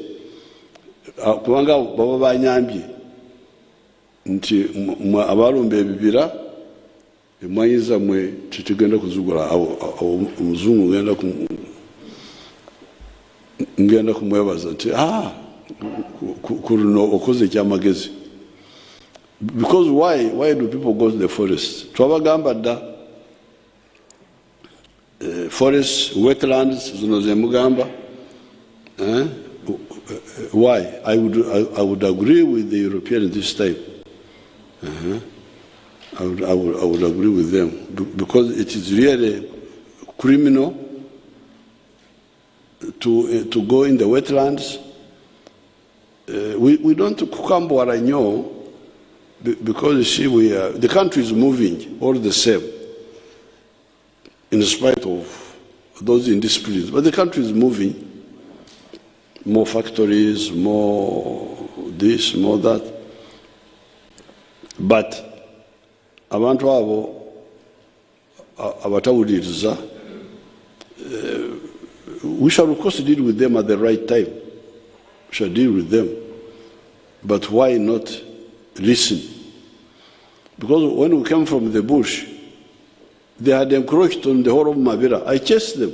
kubanga baba banyambye nti abalumba ebibira emwanyiza mwe tetugenda kuzigula omuzungu ngenda kumwebaza nti kuno okoze ekyamagezi. Because why do people go to the forest? Twabagamba dda forests, wetlands, zino zemugamba. Why? I would agree with the Europeans this time. I would agree with them because it is really criminal to go in the wetlands. We don't kukambwara nnyo because you see the country is moving all the same in spite of those indisciplines, but the country is moving. More factories, more this, more that. But abantu abo abatawuliriza. We shall of course deal with them at the right time. We shall deal with them. But why not listen? Because when we came from the bush, they had encroached on the whole of Mabera. I chased them.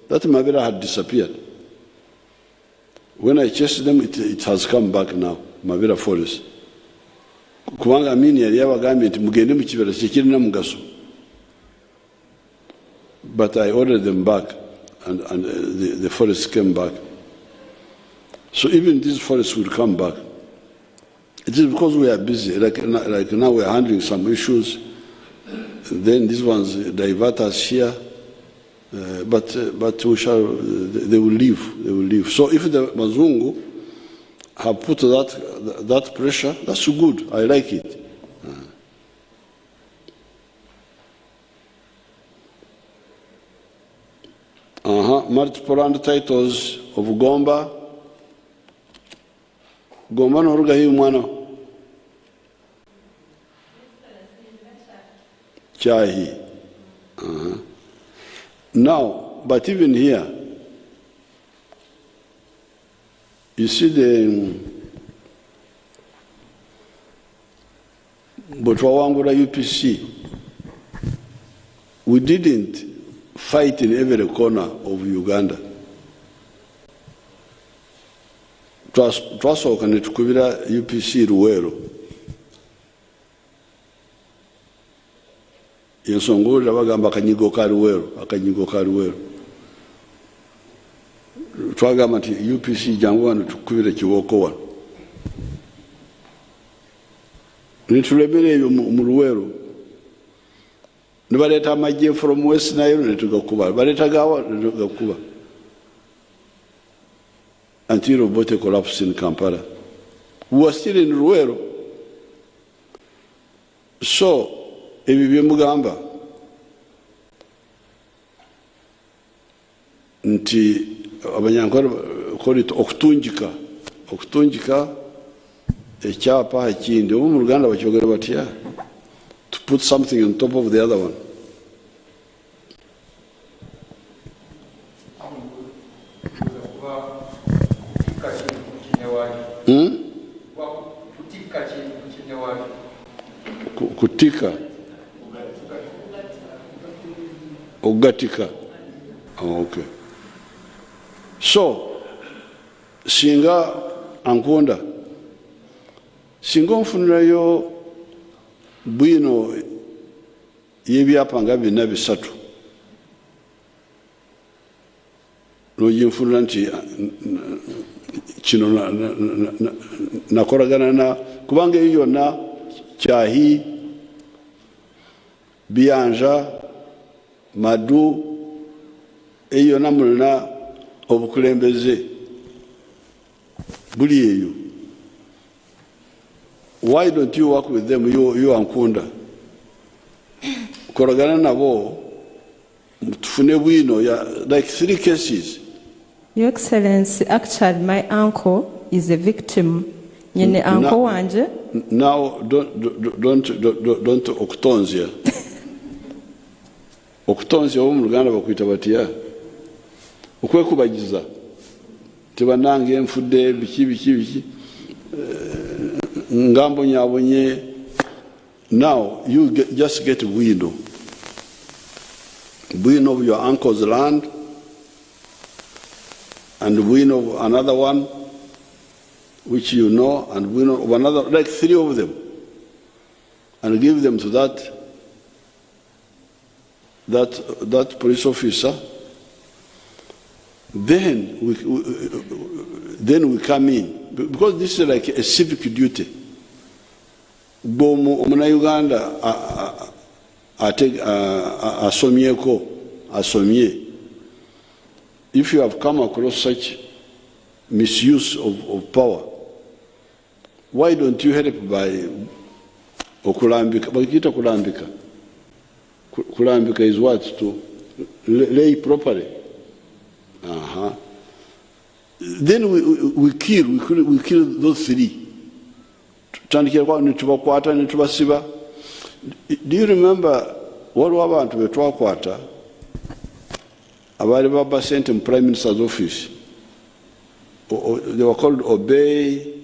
That Mabera had disappeared. When I chased them, it has come back now, Mabera Forest. Kubanga amini yali yabagambye nti mugende mu kibira kyekirina mugaso. But I ordered them back, and the forest came back. So even this forest will come back. It is because we are busy. Like now we are handling some issues. Then these ones divert us here. But we shall. They will leave. They will leave. So if the Mazungu have put that pressure, that's good. I like it. Multiple land titles of Gomba. Gomba no ruga hiyo mwana. Chahi. Now, but even here, you see the Botwawangura UPC, we didn't fight in every corner of Uganda. Twasoka netukubira UPC Ruwero. Yensongolera bagamba akanyigo ka Ruwero. Twagamba nti UPC jangu wano tukubire kiwoko wano. Nitulebere eyo mu Ruwero. Nibaleta amagye from West Nile netugakuba. Baleta gawa netugakuba. Until Obote collapsed in Kampala. We were still in Ruwero. So, ebi byemugamba nti abanyankore kolito okutunjika ekyapa ekindi omu Uganda bakyogera batya to put something on top of the other one. Kutika Ogatika. Oh, okay. So, singa Ankonda, singa nfunirayo bwino yebyapa nga bina bisatu. Nojinfunira nti kino nakoragana na kubanga iyo na Chahi, Bianja, Madu, eyo namulina obukulembeze buli eyo. Why don't you work with them, you Ankunda? Koragana nabo tufune bwino ya like 3 cases. Your Excellency, actually my uncle is a victim. Nyene uncle wanje. Now don't okutonzia. Okutonzia omu Luganda bakwita batya. Okwekubagiza. Tebanange enfudde biki. Ngambo nyabonye. Now you just get bwino of your uncle's land and bwino of another one which you know, and bwino of another, like 3 of them, and give them to that police officer. Then we come in, because this is like a civic duty. Omuna Uganda asomye. If you have come across such misuse of power, why don't you help by okulambika? Bakita kulambika. Kulambika is what? To lay properly. Then we kill those 3. Do you remember waliwo abantu be twakwata abaali babba sente mu Prime Minister's office. They were called Obey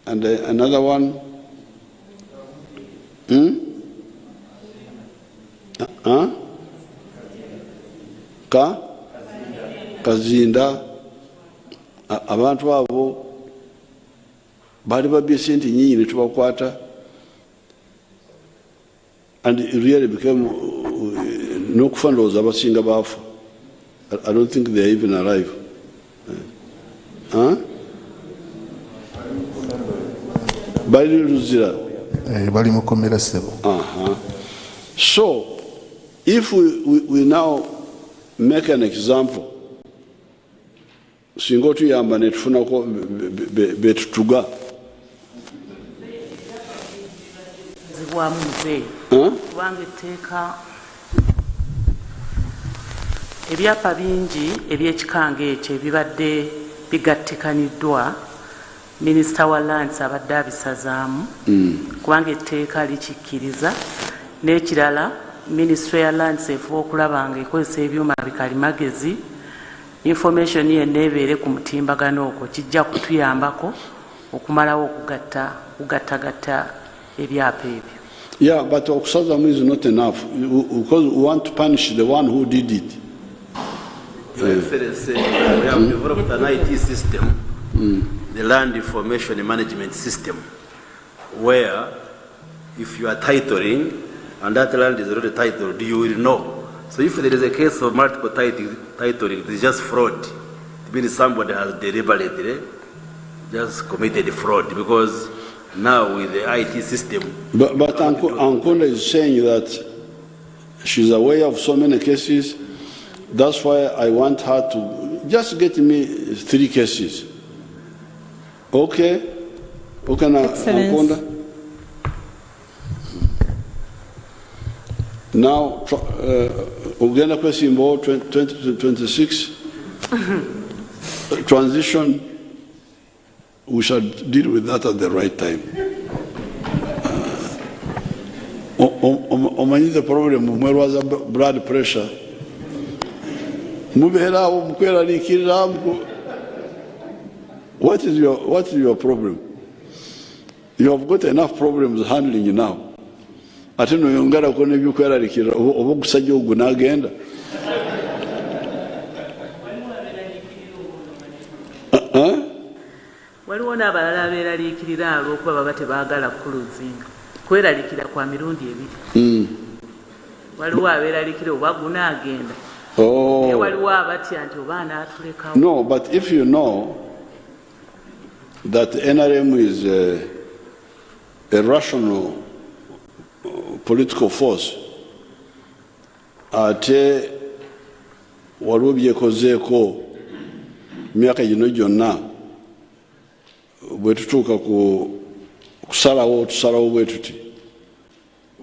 and another one. Kazinda. Abantu abo baali babbye sente nyingi ne tubakwata, and it really became n'okufa ndowooza abasinga baafa. I don't think they are even alive. Bali luzira. Bali mukomera sebo. So, if we now make an example, singo tuyamba ne tufunako betutuga. Kubanga etteeka ebyapa bingi eby'ekikanga ekyo ebibadde bigattikaniddwa minisita wa lands abadde abisazaamu kubanga etteeka likikkiriza, n'ekirala ministry ya lands efuba okulaba nga ekozesa ebyuma bikalimagezi, information yenna ebeere ku mutimbagano okwo, kijja kutuyambako okumalawo okugattagatta ebyapa ebyo. Yeah, but Okusazamu is not enough because we want to punish the one who did it. Your Excellency, we have developed an IT system, the Land Information Management System, where if you are titling and that land is already titled, you will know. So if there is a case of multiple titling, it is just fraud. It means somebody has deliberately just committed fraud, because now with the IT system. But Ankunda is saying that she's aware of so many cases. That's why I want her to just get me 3 cases. Okay? Okay, now, Ankunda. Now, Uganda question 2026 transition. We shall deal with that at the right time. Omanyi the problem mwerwaza blood pressure. Mubeerawo mukweraliikirira. What is your problem? You have got enough problems handling you now. Ate noyongerako n'ebyokweraliikirira oba okusajja ogwo n'agenda. Waliwo n'abalala abeeraliikirira olw'okuba baba tebaagala kukuluzinga. Kweraliikira kwa mirundi ebiri. Waliwo abeeraliikira oba gunaagenda. Waliwo abatya nti oba anaatulekawo. No, but if you know that NRM is a rational political force, ate waliwo byekozeeko myaka gino gyonna, bwe tutuuka ku tusalawo bwe tuti.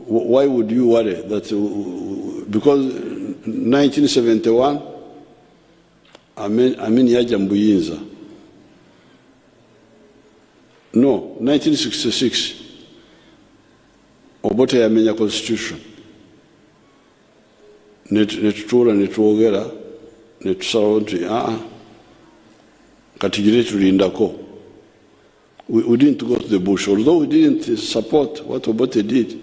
Why would you worry that because 1971 Amin yaja mu buyinza? No, 1966 Obote yamenya constitution. Netutuula netwogera netusalawo nti katigire tulindako. We didn't go to the bush, although we didn't support what Obote did.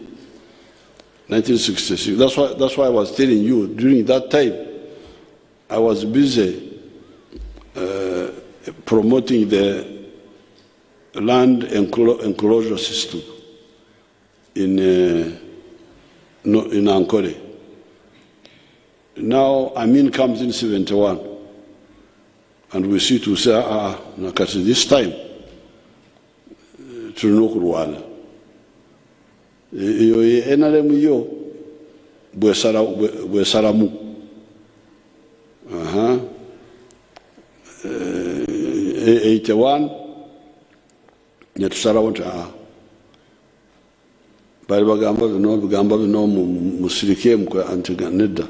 1966. That's why I was telling you during that time I was busy promoting the land enclosure system in Ankole. Now Amin comes in 71, and we see to say, nakati this time tulina okulwana. Eyo NRM yo bwesalamu. 81 netusalawo nti bali bagamba bino musirike nedda.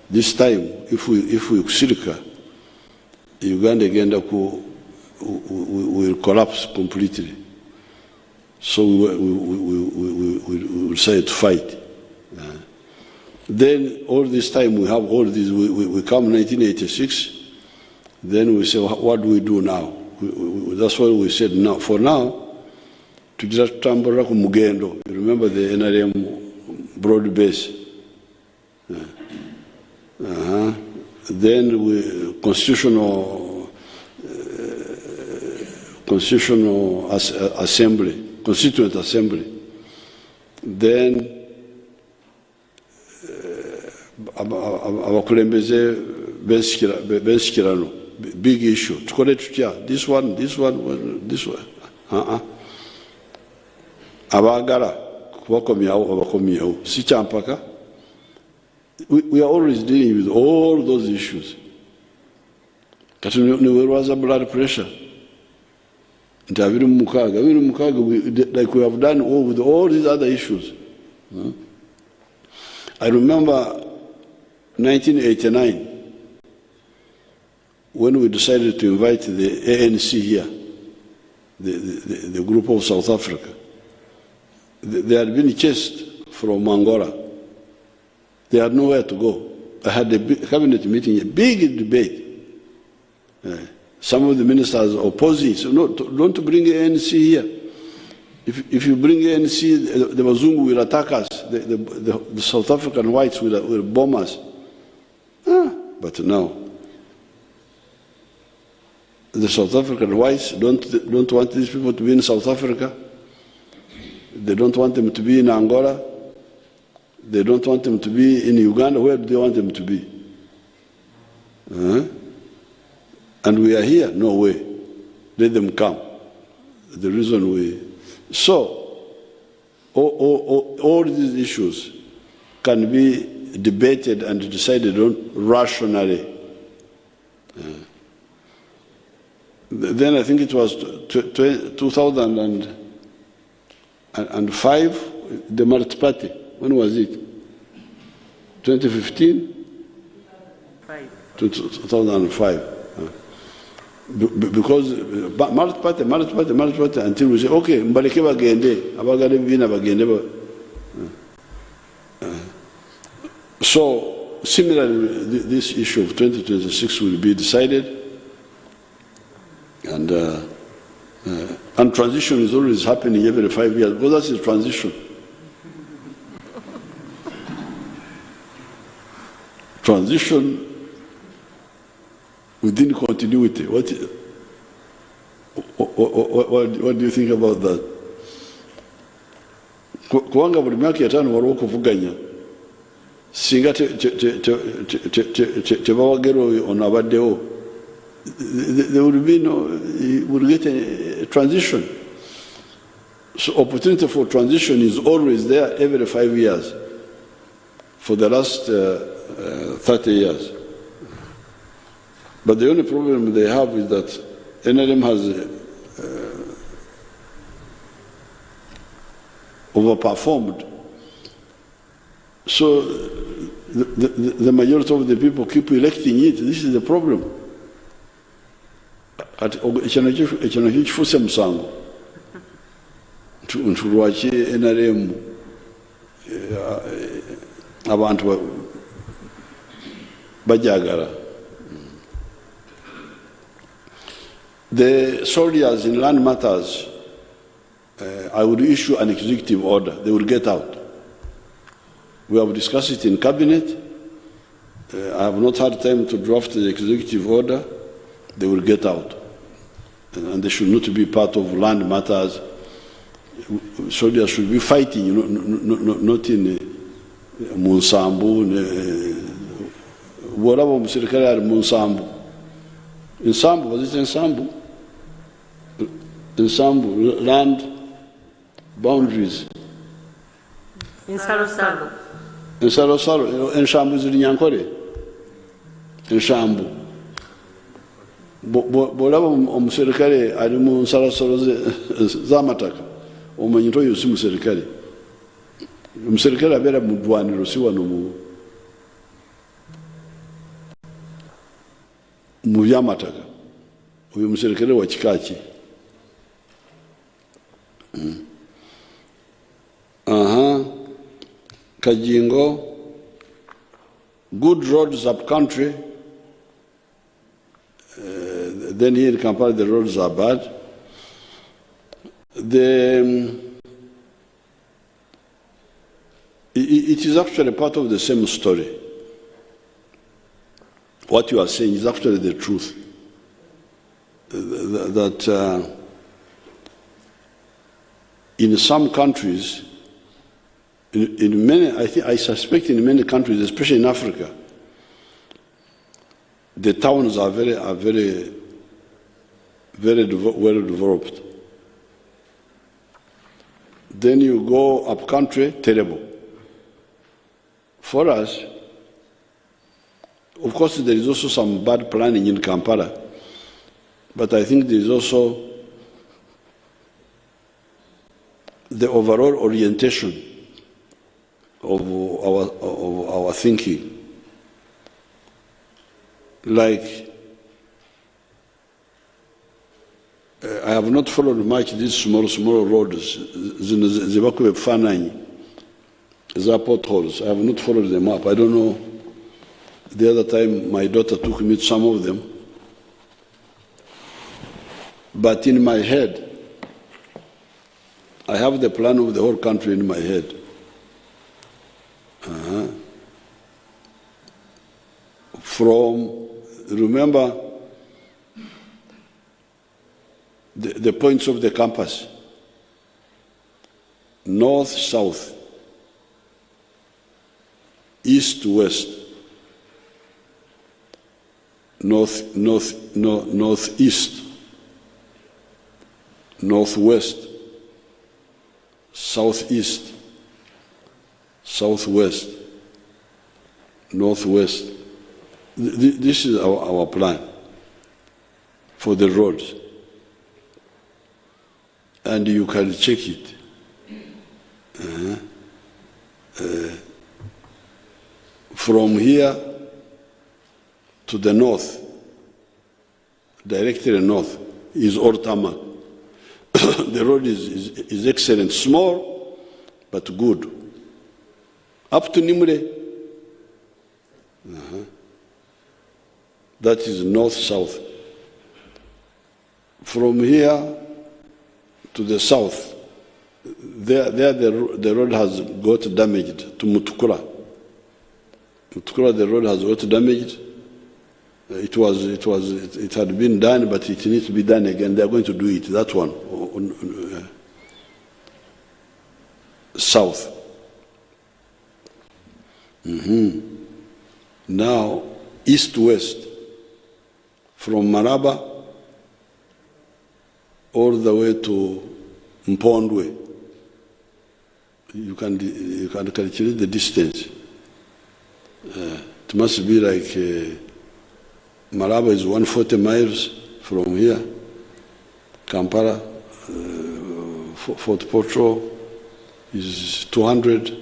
This time if we kusirika, Uganda egenda will collapse completely. So we decided to fight. Then all this time we have all this, we come 1986, then we say, what do we do now? That's why we said, now, for now, to just tambura ku mugendo. You remember the NRM broad base? Then we constitutional assembly, constituent assembly. Then abakulembeze bensikirano, big issue. Tukole tutya, this one. Abagala kubakomyawo abakomyawo si kyampaka. We are always dealing with all those issues. Kati niwerwaza blood pressure. Ntabiri mukaga, like we have done all with all these other issues. I remember 1989 when we decided to invite the ANC here, the group of South Africa. They had been chased from Angola. They had nowhere to go. I had a cabinet meeting, a big debate. Some of the ministers opposing, so no, don't bring ANC here. If you bring ANC, the Wazungu will attack us. The South African whites will bomb us. But now, the South African whites don't want these people to be in South Africa. They don't want them to be in Angola. They don't want them to be in Uganda. Where do they want them to be? And we are here? No way. Let them come. The reason we... So, all these issues can be debated and decided on rationally. Then I think it was 2005, the March Party. When was it? 2015? 2005. Because March Party, until we say, okay, mbaleke bagende, abagale bina bagende. So, similarly, this issue of 2026 will be decided, and transition is always happening every 5 years, because that's the transition. Transition within continuity. What do you think about that? Kuwanga buli myaka etaano waliwo okuvuganya singa tebawagera oyo ono abaddewo, there will be no, we'll get a transition. So opportunity for transition is always there every 5 years for the last 30 years. But the only problem they have is that NRM has overperformed. So the majority of the people keep electing it. This is the problem. Ekyo kifuuse musango nti lwaki NRM abantu bajagala. The soldiers in land matters, I would issue an executive order. They will get out. We have discussed it in cabinet. I have not had time to draft the executive order. They will get out. And they should not be part of land matters. Soldiers should be fighting, not in Munsambu. Whatever Musirikari are Munsambu. In Sambu, was it in Sambu? In Sambu, land boundaries. In Salo. In Salo, in Shambu is in Yankore. In Shambu. Bolaba omuserikale ali mu nsalasalo z'amataka omanyi nti oyo si muserikale. Omuserikale abeera mu ddwaniro si wano mu by'amataka. Oyo muserikale wa kika ki? Kajingo good roads up country. Then here in Kampala, the roads are bad. It is actually part of the same story. What you are saying is actually the truth. That in some countries, in many, I suspect in many countries, especially in Africa, the towns are very well developed. Then you go up country, terrible. For us, of course, there is also some bad planning in Kampala, but I think there is also the overall orientation of our thinking. Like, I have not followed much these small roads, Zimbabwe Fanany, the potholes. I have not followed them up. I don't know. The other time, my daughter took me to some of them. But in my head, I have the plan of the whole country in my head. Remember the points of the compass: north, south, east, west, northeast, northwest, southeast, southwest, northwest. This is our plan for the roads. And you can check it. From here to the north, directly north, is all tarmac. The road is excellent, small but good. Up to Nimule, that is north-south. From here to the south, there the road has got damaged to Mutukura. Mutukura, the road has got damaged. It had been done, but it needs to be done again. They are going to do it. That one, south. Now, east-west, from Maraba all the way to Mpondwe. You can calculate the distance. It must be like Maraba is 140 miles from here. Kampala, Fort Portal is 200.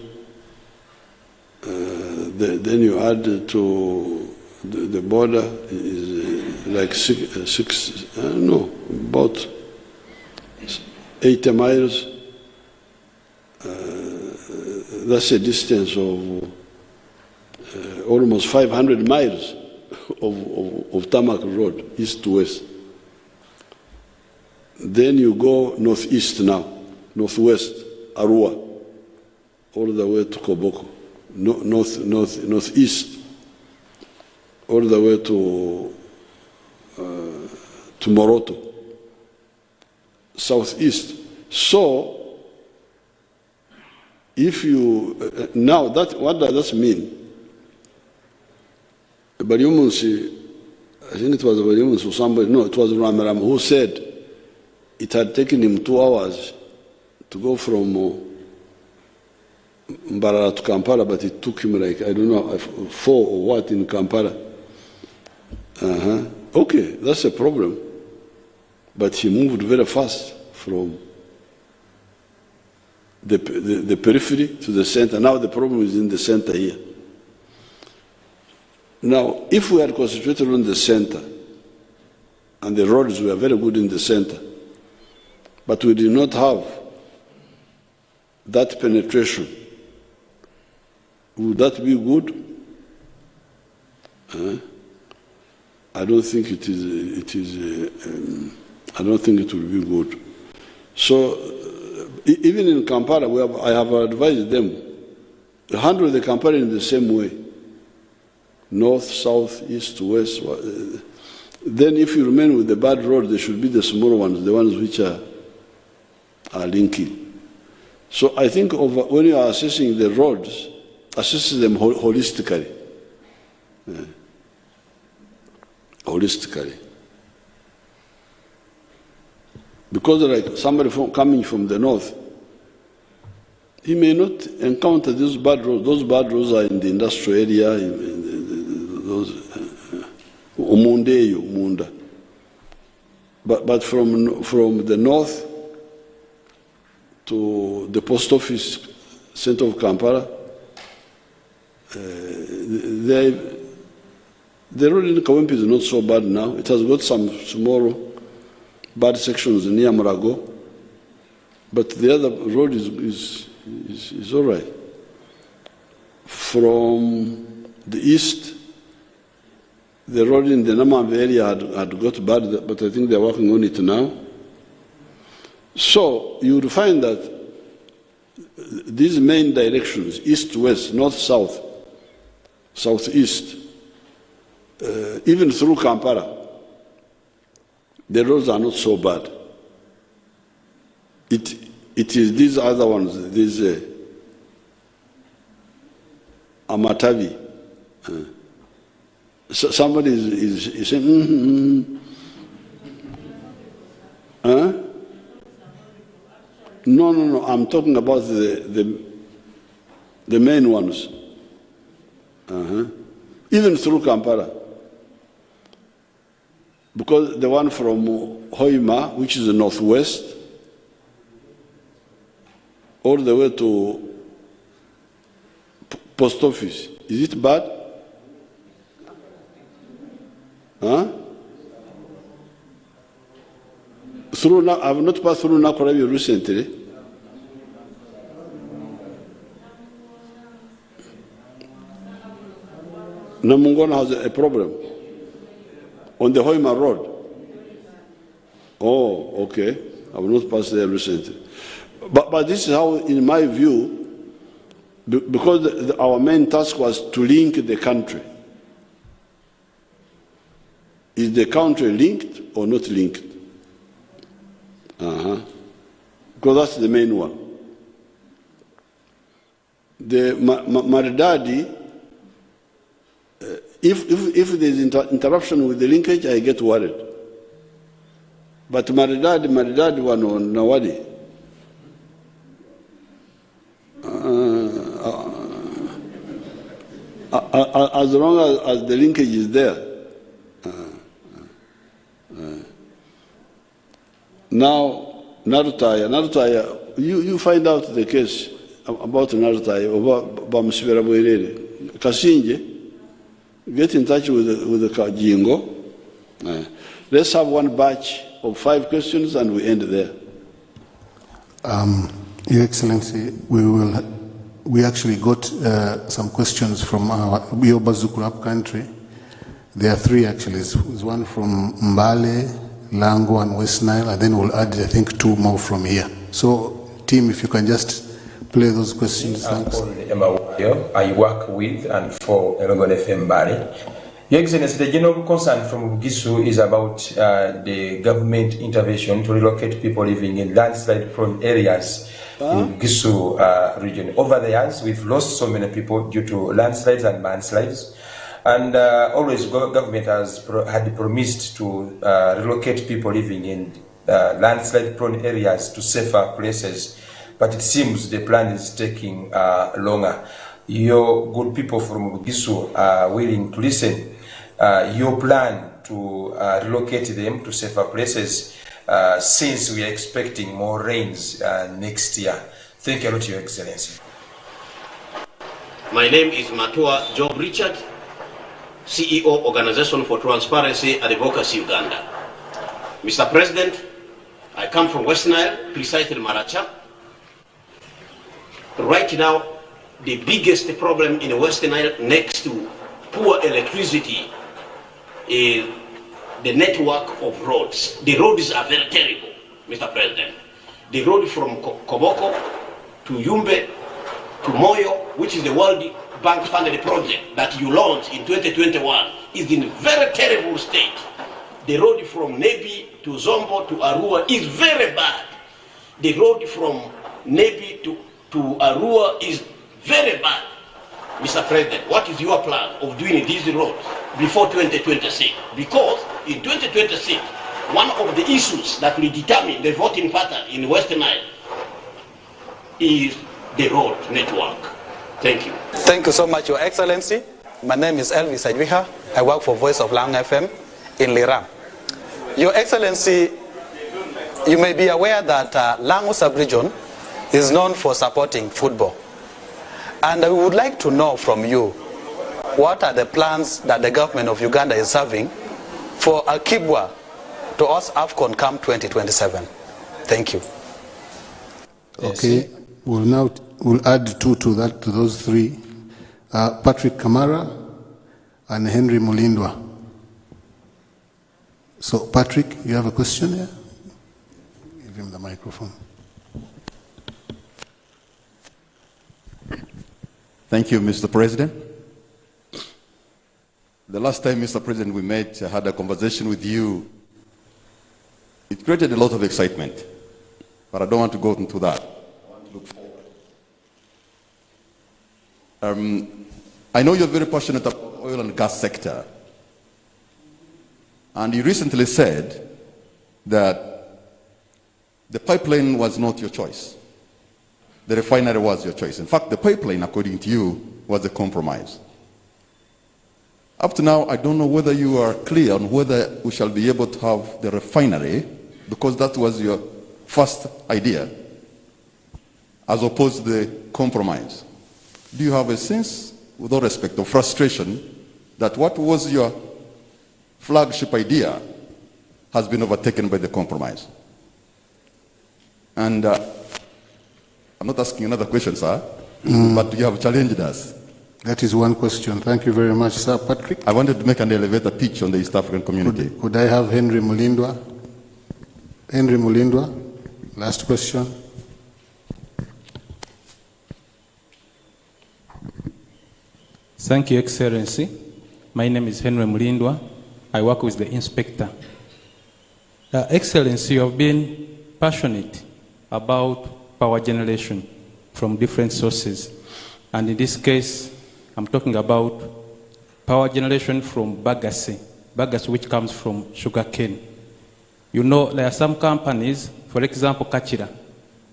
Then you add to the border is like about 80 miles. That's a distance of almost 500 miles of tarmac road, east to west. Then you go northeast now, northwest, Arua, all the way to Koboko. Northeast, all the way to Moroto. Southeast. So, if you now what does that mean? Bariumunsi, I think it was Bariumunsi or somebody. No, it was Ramaram who said it had taken him 2 hours to go from Mbarara to Kampala, but it took him like, I don't know, 4 or what in Kampala. Okay, that's a problem. But he moved very fast from the periphery to the center. Now the problem is in the center here. Now, if we had concentrated on the center, and the roads were very good in the center, but we did not have that penetration, would that be good? I don't think it is. I don't think it will be good. So even in Kampala, I have advised them handle the Kampala in the same way: north, south, east, west. Then, if you remain with the bad road, they should be the smaller ones, the ones which are linking. So I think when you are assessing the roads, assess them holistically. Holistically. Because like somebody coming from the north, he may not encounter those bad roads. Those bad roads are in the industrial area, Munda. But from the north to the post office center of Kampala, the road in Kawempe is not so bad now. It has got some small bad sections near Marago, but the other road is all right. From the east, the road in the Namamve area had got bad, but I think they're working on it now. So you would find that these main directions, east-west, north-south, southeast, even through Kampala, the roads are not so bad. It is these other ones, these Amatavi. So somebody is saying, Huh? No, I'm talking about the main ones. Even through Kampala. Because the one from Hoima, which is the northwest, all the way to post office, is it bad? I've not passed through Nakorabi recently. Namungona has a problem on the Hoima Road. Oh, okay. I will not pass there recently. But this is how, in my view, because our main task was to link the country. Is the country linked or not linked? Because that's the main one. The Maridadi, if there's interruption with the linkage, I get worried. But Maridadi one on Nawadi, as long as the linkage is there. Now, Narutaya, you find out the case about Narutaya, about Msivera Bwerere. Kasinje, get in touch with the Kajingo. Let's have one batch of 5 questions and we end there. Your Excellency, we actually got some questions from our Biobazukuru upcountry. There are 3 actually. There's one from Mbale, Lango and West Nile, and then we'll add, I think, 2 more from here. So, team, if you can just play those questions. Thanks. I work with and for Elgon FM Mbale. Your Excellency, the general concern from Bugisu is about the government intervention to relocate people living in landslide-prone areas in Bugisu region. Over the years, we've lost so many people due to landslides and mudslides. And always government had promised to relocate people living in landslide-prone areas to safer places. But it seems the plan is taking longer. Your good people from Bugisu are willing to listen. Your plan to relocate them to safer places since we are expecting more rains next year. Thank you a lot, Your Excellency. My name is Matua Job Richard, CEO, Organization for Transparency Advocacy Uganda. Mr. President, I come from West Nile, precisely Maracha. Right now, the biggest problem in West Nile next to poor electricity, the network of roads. The roads are very terrible, Mr. President. The road from Koboko to Yumbe to Moyo, which is the World Bank funded project that you launched in 2021, is in a very terrible state. The road from Nebi to Zombo to Arua is very bad. The road from Nebi to Arua is very bad. Mr. President, what is your plan of doing these roads before 2026? Because in 2026, one of the issues that will determine the voting pattern in Western Nile is the road network. Thank you. Thank you so much, Your Excellency. My name is Elvis Ajwiha. I work for Voice of Lang FM in Lira. Your Excellency, you may be aware that Langu sub-region is known for supporting football. And we would like to know from you, what are the plans that the government of Uganda is having for Al-Kibwa to host AFCON Camp 2027? Thank you. Okay, we'll add two to those three. Patrick Kamara and Henry Mulindwa. So Patrick, you have a question here? Give him the microphone. Thank you, Mr. President. The last time, Mr. President, we met, I had a conversation with you. It created a lot of excitement, but I don't want to go into that. I want to look forward. I know you're very passionate about the oil and gas sector, and you recently said that the pipeline was not your choice. The refinery was your choice. In fact, the pipeline, according to you, was a compromise. Up to now, I don't know whether you are clear on whether we shall be able to have the refinery, because that was your first idea, as opposed to the compromise. Do you have a sense, with all respect, of frustration that what was your flagship idea has been overtaken by the compromise? And I'm not asking another question, sir, but you have challenged us. That is one question. Thank you very much, Sir Patrick. I wanted to make an elevator pitch on the East African community. Could I have Henry Mulindwa? Henry Mulindwa, last question. Thank you, Excellency. My name is Henry Mulindwa. I work with the inspector. Excellency, you have been passionate about power generation from different sources. And in this case, I'm talking about power generation from bagasse which comes from sugarcane. You know, there are some companies, for example, Kachira,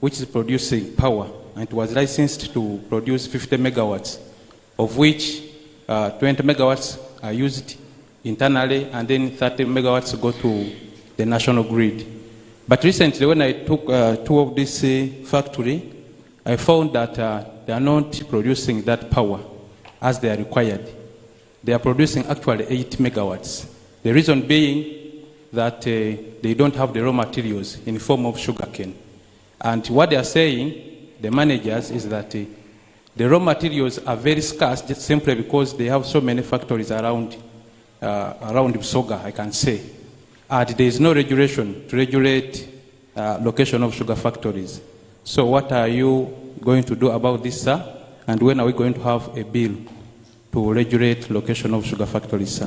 which is producing power, and it was licensed to produce 50 megawatts, of which 20 megawatts are used internally, and then 30 megawatts go to the national grid. But recently, when I took a tour of this factory, I found that they are not producing that power as they are required. They are producing actually 8 megawatts. The reason being that they don't have the raw materials in the form of sugarcane. And what they are saying, the managers, is that the raw materials are very scarce just simply because they have so many factories around Busoga, I can say. And there is no regulation to regulate location of sugar factories. So what are you going to do about this, sir? And when are we going to have a bill to regulate location of sugar factories, sir?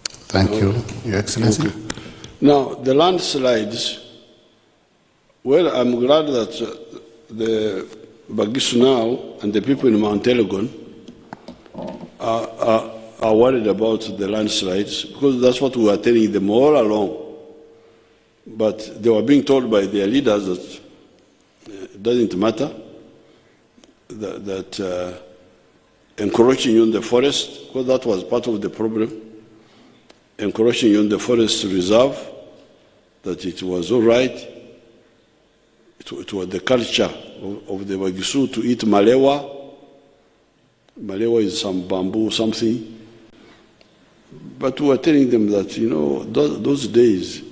Thank you, Your Excellency. Okay. Now, the landslides, well, I'm glad that the Bagisu now and the people in Mount Elgon are worried about the landslides, because that's what we were telling them all along. But they were being told by their leaders that it doesn't matter, that encroaching on the forest, because that was part of the problem, encroaching on the forest reserve, that it was all right. It was the culture of the Bagisu to eat malewa. Malewa is some bamboo, something. But we were telling them that, you know, those days,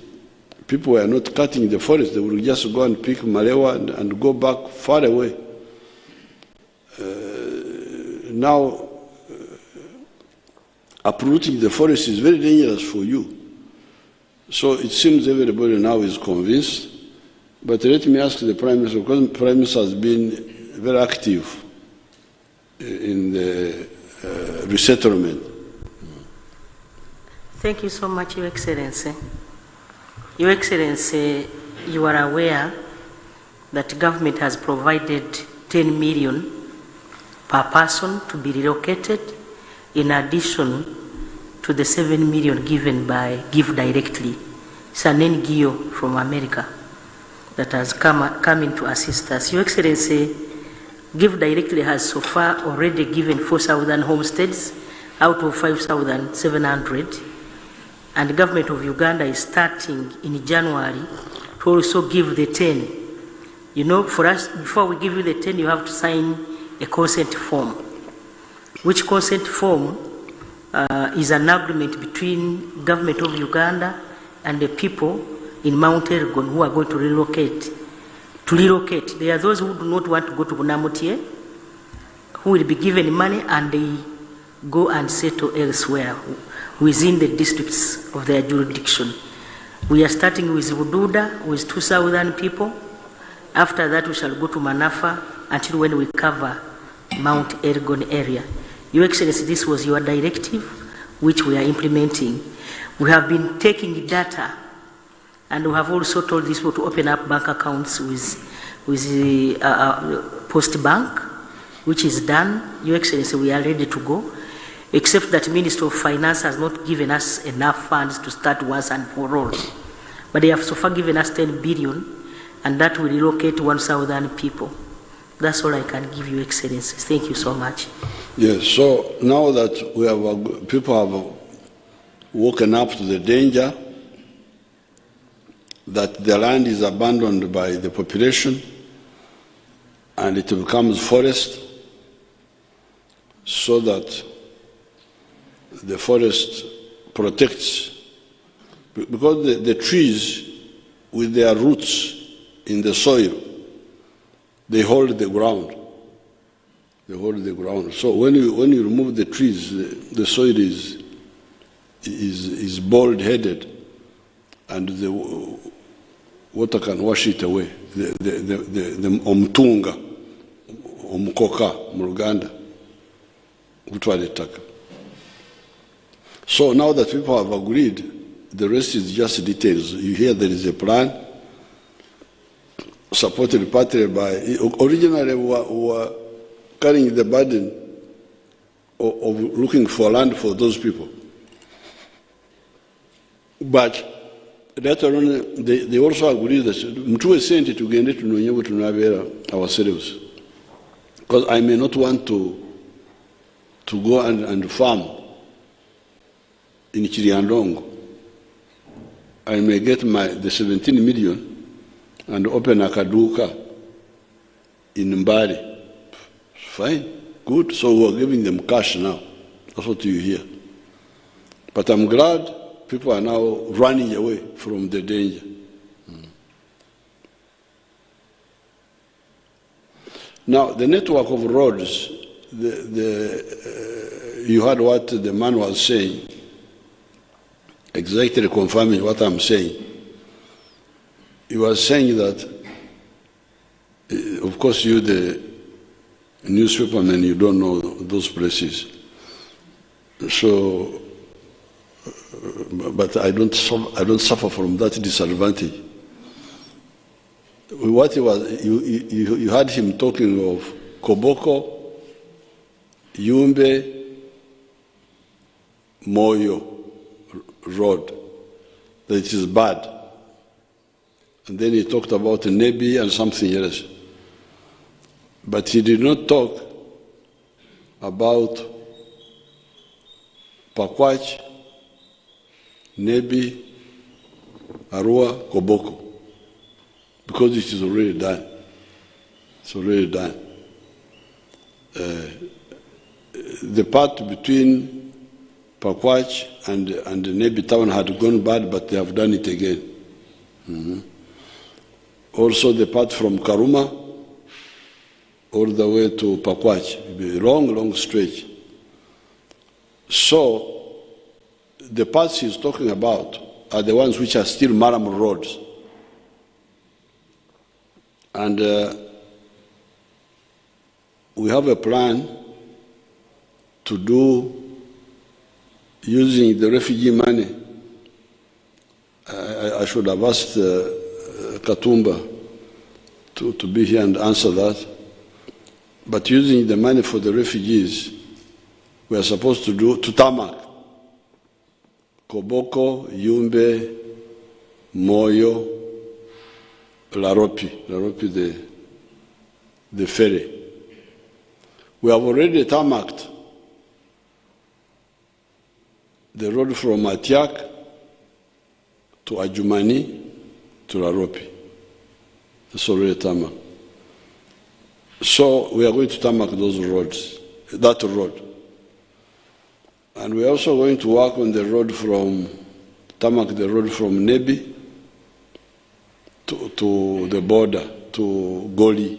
people were not cutting the forest. They would just go and pick malewa and go back far away. Now, uprooting the forest is very dangerous for you. So it seems everybody now is convinced. But let me ask the Prime Minister, because the Prime Minister has been very active in the resettlement. Thank you so much, Your Excellency. Your Excellency, you are aware that government has provided 10 million per person to be relocated, in addition to the 7 million given by Give Directly. It's an NGO from America that has come in to assist us. Your Excellency, Give Directly has so far already given 4,000 homesteads out of 5,700, and the government of Uganda is starting in January to also give the 10. You know, for us, before we give you the 10, you have to sign a consent form, which consent form is an agreement between government of Uganda and the people in Mount Elgon who are going to relocate. There are those who do not want to go to Bunamutie, who will be given money and they go and settle elsewhere within the districts of their jurisdiction. We are starting with Bududa with 2,000 people. After that we shall go to Manafa until when we cover Mount Elgon area. Your Excellency, this was your directive which we are implementing. We have been taking data, and we have also told these people to open up bank accounts with the Post Bank, which is done. Your Excellency, we are ready to go, except that Ministry of Finance has not given us enough funds to start once and for all. But they have so far given us 10 billion, and that will relocate 1,000 people. That's all I can give you, Excellency. Thank you so much. Yes, so now that we have, people have woken up to the danger that the land is abandoned by the population and it becomes forest, so that the forest protects, because the trees with their roots in the soil, they hold the ground. They hold the ground. So when you remove the trees, the soil is bald-headed, and the water can wash it away. The omtunga, omkoka, Muruganda, utwalitaka. So now that people have agreed, the rest is just details. You hear there is a plan supported partly by, originally we were carrying the burden of looking for land for those people. But later on, they also agreed that mtuwe senti tugende tunonyewe tunabera ourselves. Because I may not want to go and farm in Chiriandongo. I may get the 17 million and open a kaduka in Mbari. Fine, good. So we're giving them cash now. That's what you hear. But I'm glad people are now running away from the danger. Now, the network of roads, you heard what the man was saying, exactly confirming what I'm saying. He was saying that, of course, you, the newspaperman, you don't know those places. So, but I don't suffer from that disadvantage. What he was, you heard him talking of Koboko, Yumbe, Moyo road, that it is bad. And then he talked about Nebi and something else. But he did not talk about Pakwach, Nebi, Arua, Koboko, because it is already done. It's already done. The part between Pakwach and the Nebi town had gone bad, but they have done it again. Mm-hmm. Also the part from Karuma all the way to Pakwach, a long, long stretch. So the parts he's talking about are the ones which are still Maram roads. And we have a plan to do using the refugee money. I should have asked Katumba to be here and answer that. But using the money for the refugees, we are supposed to do to tarmac Koboko, Yumbe, Moyo, Laropi, the ferry. We have already tarmacked the road from Atiak to Ajumani to Laropi. It's already tarmac. So we are going to tarmac those roads, that road. And we are also going to work on the road from, tarmac the road from Nebi to the border, to Goli,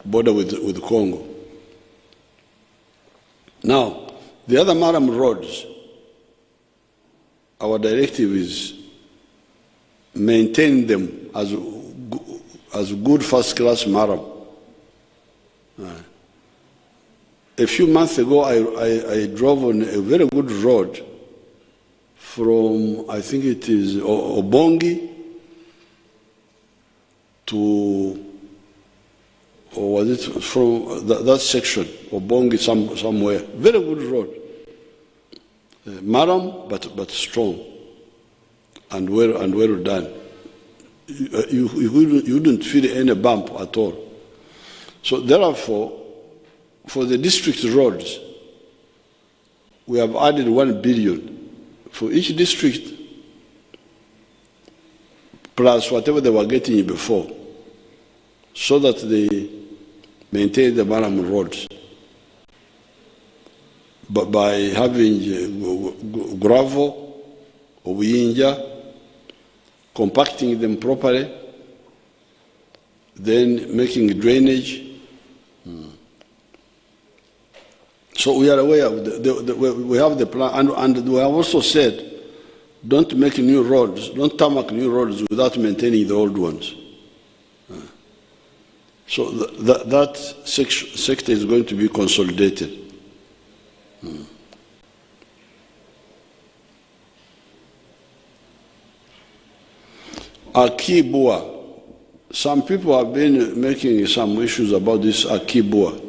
border with Congo. Now, the other Maram roads, our directive is maintain them as good first-class Maram. A few months ago, I drove on a very good road from, I think it is Obongi to, or was it from that section, Obongi somewhere. Very good road. Maram, but strong and well done. You wouldn't feel any bump at all. So therefore, for the district roads, we have added 1 billion for each district, plus whatever they were getting before, so that they maintain the Maram roads. But by having gravel or Uyinja, compacting them properly, then making drainage. So we are aware of we have the plan, and we have also said, don't make new roads, don't tarmac new roads without maintaining the old ones. So that sector is going to be consolidated. Akibua. Some people have been making some issues about this Akibua.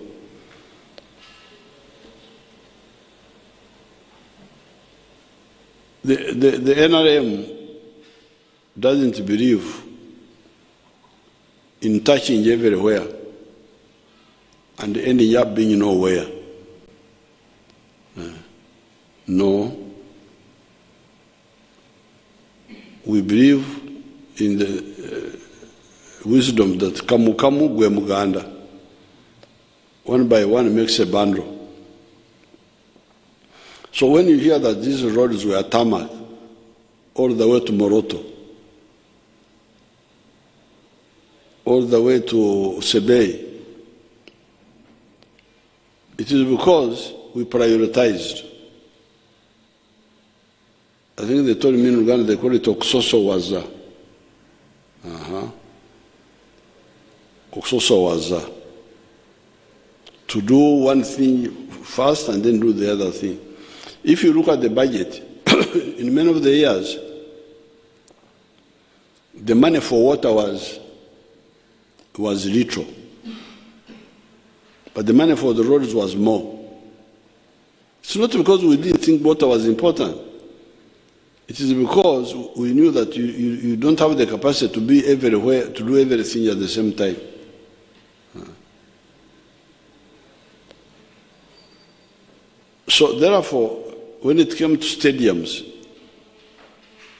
The NRM doesn't believe in touching everywhere and ending up being nowhere. No. We believe in the wisdom that kamu kamu gwe muganda. One by one makes a bundle. So when you hear that these roads were tarmac all the way to Moroto, all the way to Sebei, it is because we prioritized. I think they told me in Uganda they call it Oksoso Waza. Oksoso Waza. To do one thing first and then do the other thing. If you look at the budget, in many of the years, the money for water was little, but the money for the roads was more. It's not because we didn't think water was important. It is because we knew that you don't have the capacity to be everywhere, to do everything at the same time. So therefore, when it came to stadiums,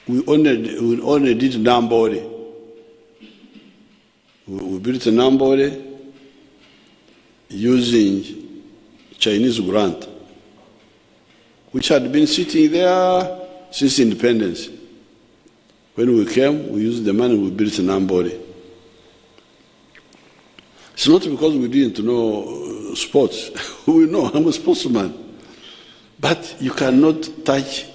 we only did Nambole. We built a Nambole using Chinese grant, which had been sitting there since independence. When we came, we used the money, we built a Nambole. It's not because we didn't know sports. We know, I'm a sportsman. But you cannot touch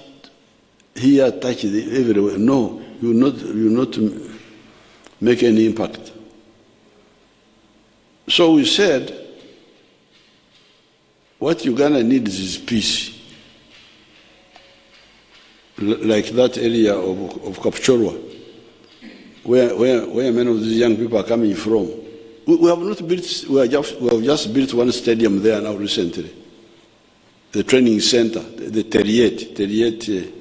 here, touch everywhere. No, you will not make any impact. So we said, what Uganda needs is peace. Like that area of Kapchorwa, where many of these young people are coming from. We have not built, we have just built one stadium there now recently. The training center, the Teriet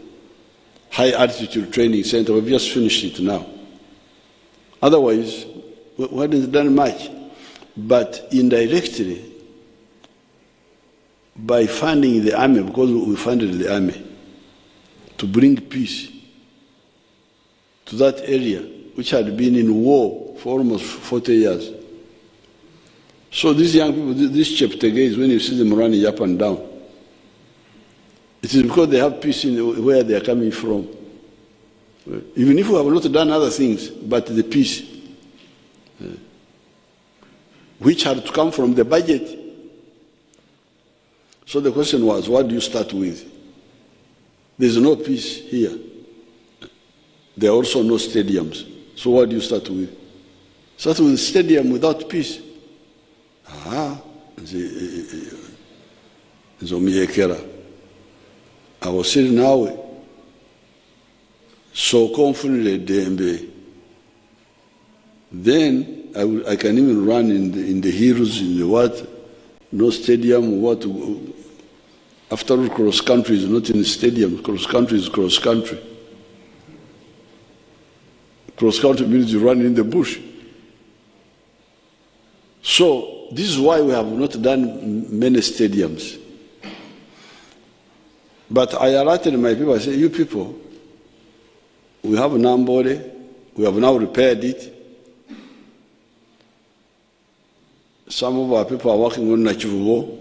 High Altitude Training Center, we've just finished it now. Otherwise, we hadn't done much. But indirectly, by funding the army, because we funded the army, to bring peace to that area, which had been in war for almost 40 years. So these young people, these Cheptegei, when you see them running up and down, it is because they have peace in where they are coming from. Even if we have not done other things, but the peace, which had to come from the budget. So the question was, what do you start with? There's no peace here. There are also no stadiums. So what do you start with? Start with a stadium without peace. I was sitting now, so confidently, Dembe. Then I can even run in the hills, in the what, no stadium, what. After all, cross country is not in the stadium. Cross country is cross country. Cross country means you run in the bush. So this is why we have not done many stadiums. But I alerted my people, I said, you people, we have Nambole, we have now repaired it. Some of our people are working on Nachivugo,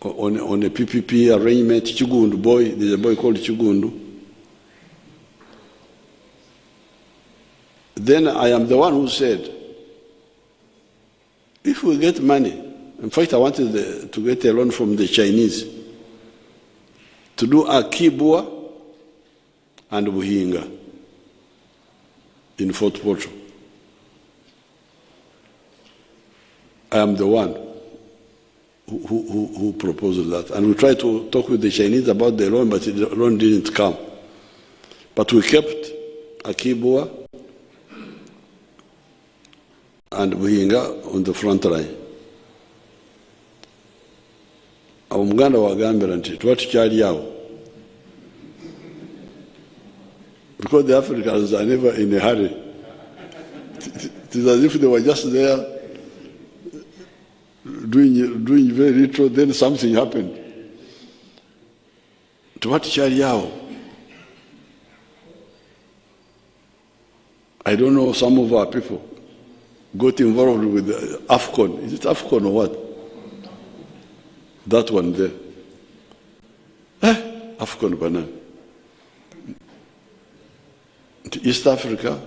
on a PPP arrangement. Chigundu boy, there's a boy called Chigundu. Then I am the one who said, if we get money, in fact I wanted to get a loan from the Chinese to do Akibua and Buhinga in Fort Portal. I am the one who proposed that. And we tried to talk with the Chinese about the loan, but the loan didn't come. But we kept Akibua and Buhinga on the front line. Omuganda wagambira nti twatukyali awo. Because the Africans are never in a hurry. It is as if they were just there doing very little, then something happened. Twatukyali awo. I don't know, some of our people got involved with AFCON. Is it AFCON or what? That one there. AFCON banana. East Africa,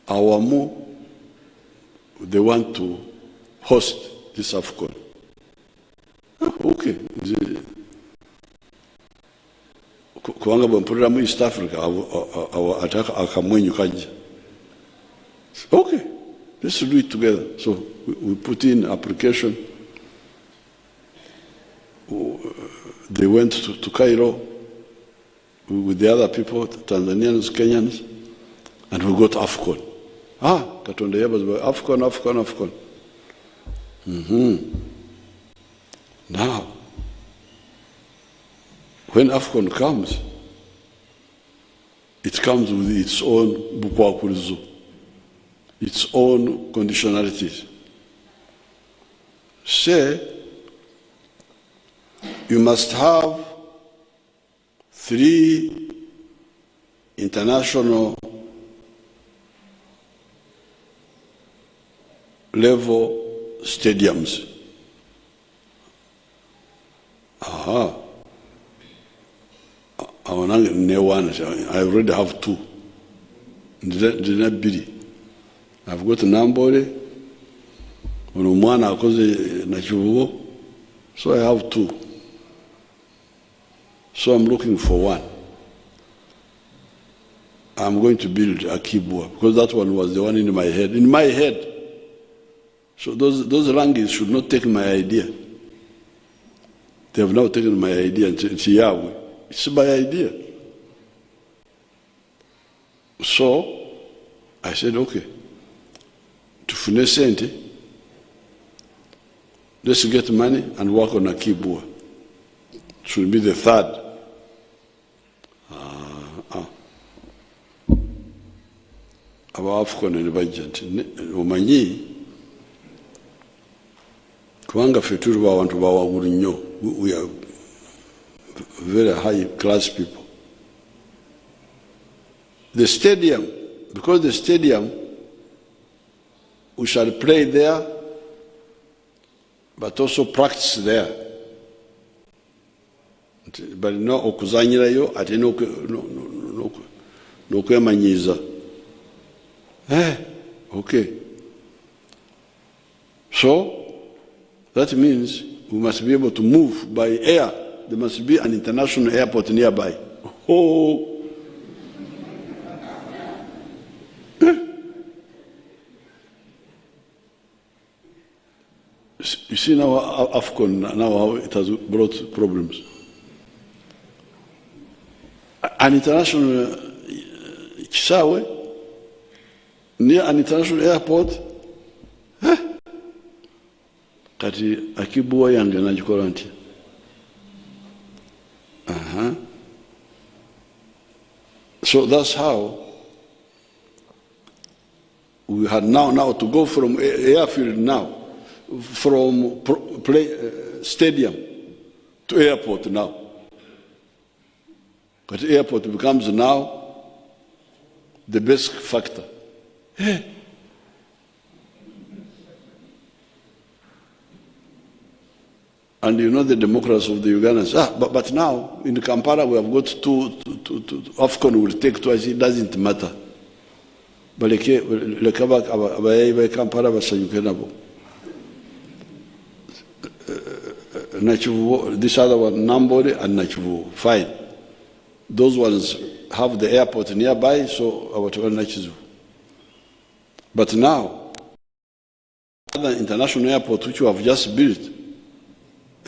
Awamo, they want to host this AFCON. Okay. Kuanga bampurira East Africa, ataka akamwenyu kaja. Okay. Let's do it together. So we put in application. They went to Cairo with the other people, Tanzanians, Kenyans, and we got AFCON. Katonda yabaza AFCON. Now, when AFCON comes, it comes with its own bukwakulizo, its own conditionalities. Say, you must have 3 international level stadiums. I already have 2. I've got Nambole, Mwana akoze na Chivugo, So I have 2. So I'm looking for 1. I'm going to build a Kibua because that one was the one in my head. In my head. So those Rangis should not take my idea. They have now taken my idea and said, Yahweh. It's my idea. So I said, okay. Tufune sente, let's get money and work on a Kibua. It should be the 3rd. Aba Afcon and budget. Omanyi, kubanga feturu ba wantu ba wagulu nnyo. We are very high class people. The stadium, because the stadium, we shall play there, but also practice there. But no okuzanyirayo ate no kwemanyiza. Okay. So that means we must be able to move by air. There must be an international airport nearby. Oh. You see now Afcon, now how it has brought problems. An international Kisawe, near an international airport, kati Akibua yange najikola nti. So that's how we had now to go from airfield now, from stadium to airport now. But airport becomes now the best factor. And you know the Democrats of the Ugandans. But now in Kampala we have got two Afcon will take twice. It doesn't matter. But Kampala this other one, Nambole and Nachivu, fine. Those ones have the airport nearby, so our Nachivu. But now, the international airport which you have just built,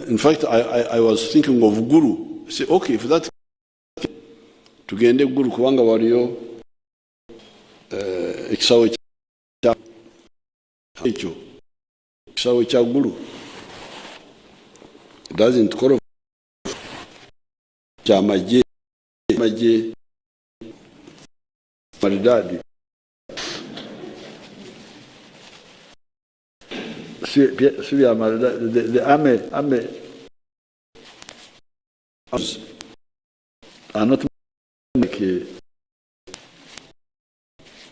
in fact, I was thinking of Guru. Say, okay, if that to get Guru Kuwanga Wario, Exawe Guru. It doesn't qualify. Maji Maridadi. The army are not like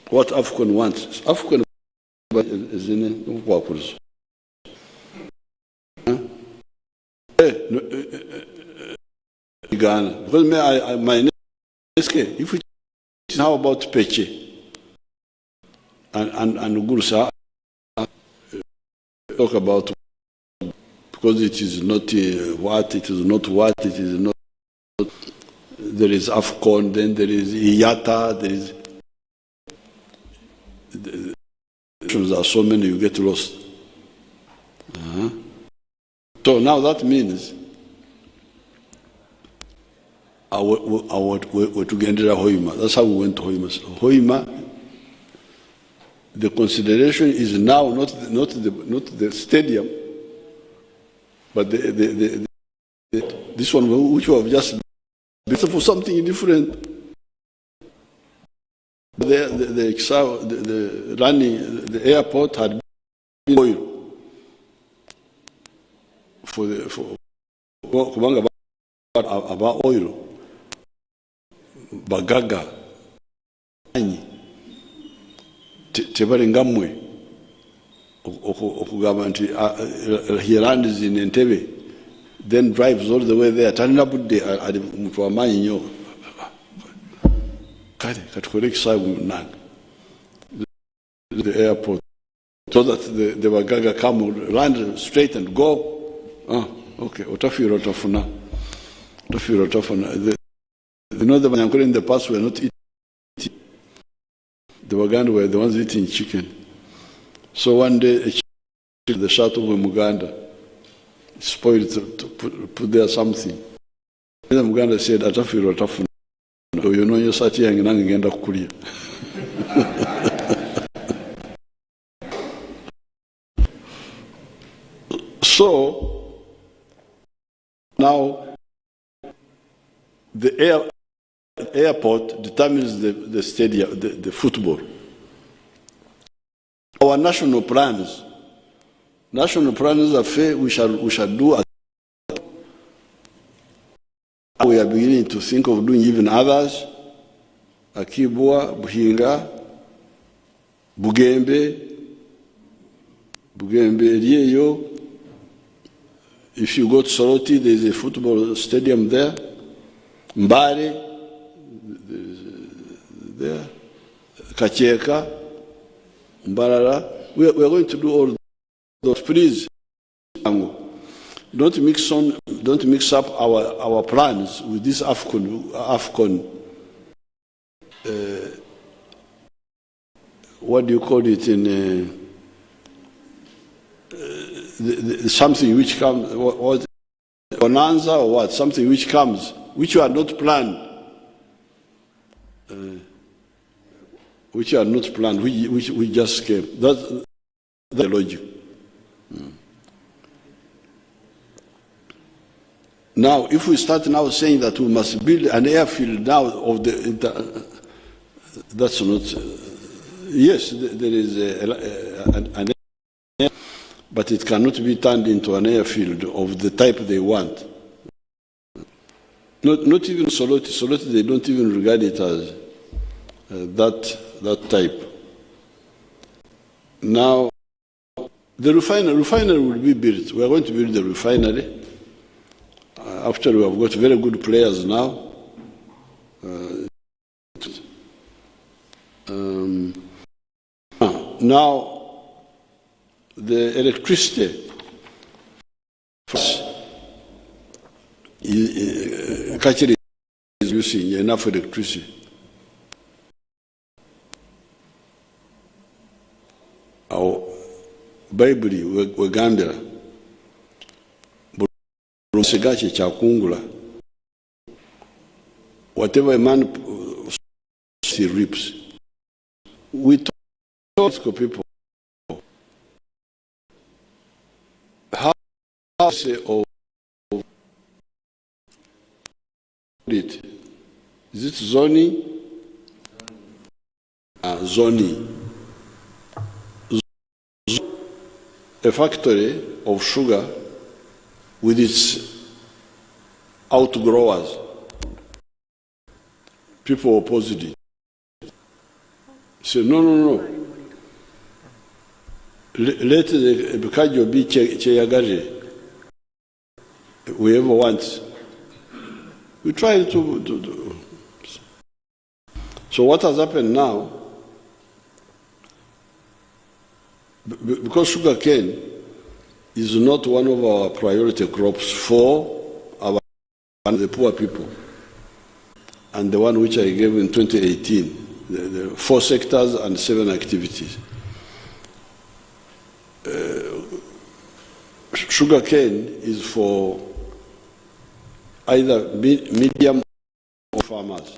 what Afcon wants. Afcon is in Wakurs. Ghana. Because my name is if we how about Peche and Gursa talk about because it is not what it is not what it is not. There is Afcon, then there is Iyata, there is the options are so many you get lost. So now that means we're to get into Hoima. That's how we went to Hoima. So Hoima, the consideration is now not the stadium, but this one which we have just built for something different. The running the airport had been oil for about oil. Bagaga tebali ngamwe okugamba nti he lands in Entebbe then drives all the way there talina budde ali muntu wamanyi nnyo kale katukole ekisawe munange the airport so that the Bagaga come land straight and go Okay, otafira otafuna. Otafira otafuna. You know the Banyankole in the past were not eating. The Waganda were the ones eating chicken. So one day, a chicken, the shot of Muganda, spoiled to put there something. The Muganda said, "Atafiro atafuna." So you know, you sat here and ngenda kukulia. So now the airport determines the stadium, the football. Our national plans are fair. We shall do. We are beginning to think of doing even others. Akibwa, Buhinga, Bugembe, Rieyo. If you go to Soroti, there is a football stadium there. Mbare, there. Kacheka, Mbarara. We are going to do all those. Please, don't mix up our plans with this AFCON. What do you call it in something which comes? What bonanza or what? Something which comes, which you are not planned. Which are not planned, which just came. That's the logic. Now, if we start now saying that we must build an airfield now of that's not. Yes, there is an air, but it cannot be turned into an airfield of the type they want. Not even Soroti. Soroti, they don't even regard it as that type. Now, the refinery will be built. We are going to build the refinery. After we have got very good players now. Now, the electricity Kachiri is using enough electricity. Our Bible, Waganda, Segache Chakungula, whatever a man he reaps. We talk to people how say it. Is it zoning? Zoning. A factory of sugar with its outgrowers. People opposed it. Say, no. Let the Bikajo be Cheyagaje. Whoever wants. We try to. So what has happened now, because sugar cane is not one of our priority crops for the poor people, and the one which I gave in 2018, the 4 sectors and 7 activities. Sugar cane is for either medium or farmers.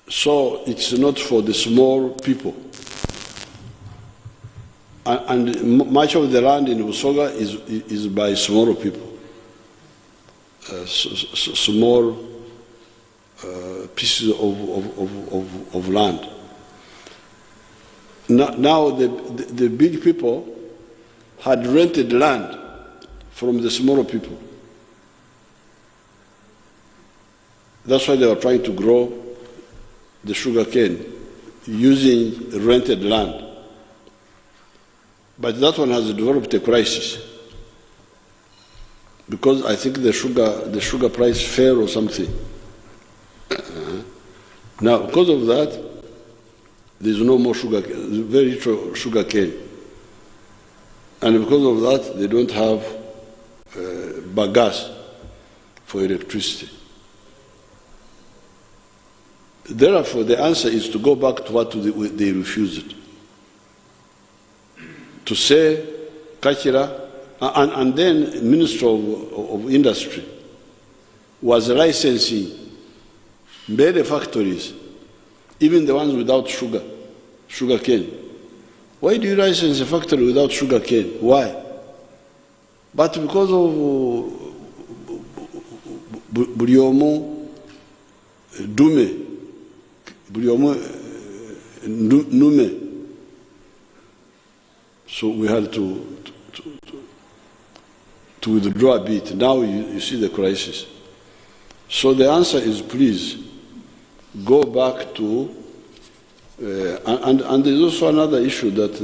So it's not for the small people. And much of the land in Busoga is by small people. Small pieces of land. Now the big people had rented land from the smaller people. That's why they were trying to grow the sugar cane using rented land. But that one has developed a crisis because I think the sugar price fell or something. Now, because of that, there's no more sugar cane, very little sugar cane. And because of that, they don't have bagasse for electricity. Therefore, the answer is to go back to what they refused. To say, Kachira, and then Minister of Industry was licensing many factories, even the ones without sugar cane. Why do you license a factory without sugar cane? Why? But because of Buriomo Nume, so we had to withdraw a bit. Now you see the crisis. So the answer is, please go back to, and there's also another issue that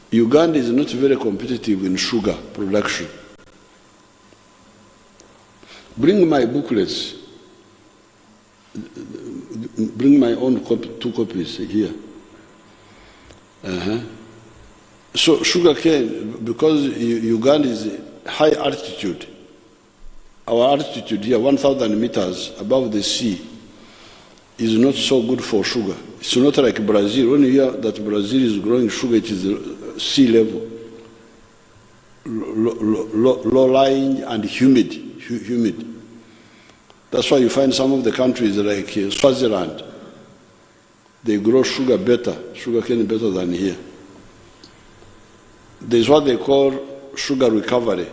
Uganda is not very competitive in sugar production. Bring my booklets. Bring my own 2 copies here. So sugar cane, because Uganda is high altitude, our altitude here, 1,000 meters above the sea, is not so good for sugar. It's not like Brazil. When you hear that Brazil is growing sugar, it is sea level, low-lying and humid. That's why you find some of the countries like Swaziland, they grow sugar cane better than here. There's what they call sugar recovery.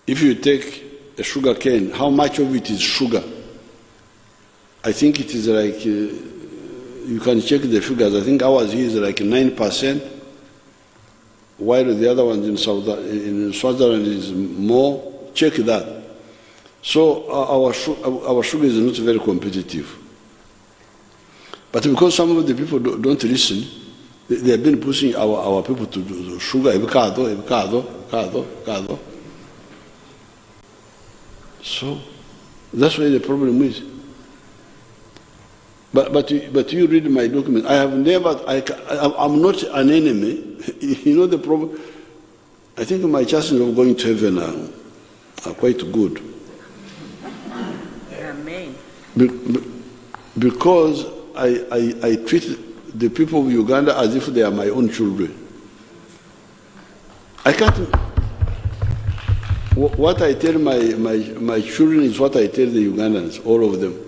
If you take a sugar cane, how much of it is sugar? I think it is like, you can check the figures, I think ours here is like 9%, while the other ones in Swaziland is more. Check that. So our sugar is not very competitive. But because some of the people don't listen, they have been pushing our people to do sugar, avocado. So that's where the problem is. But you read my document. I have never. I'm not an enemy. You know the problem. I think my chances of going to heaven are quite good. Amen. Because I treat the people of Uganda as if they are my own children. I can't. What I tell my children is what I tell the Ugandans, all of them.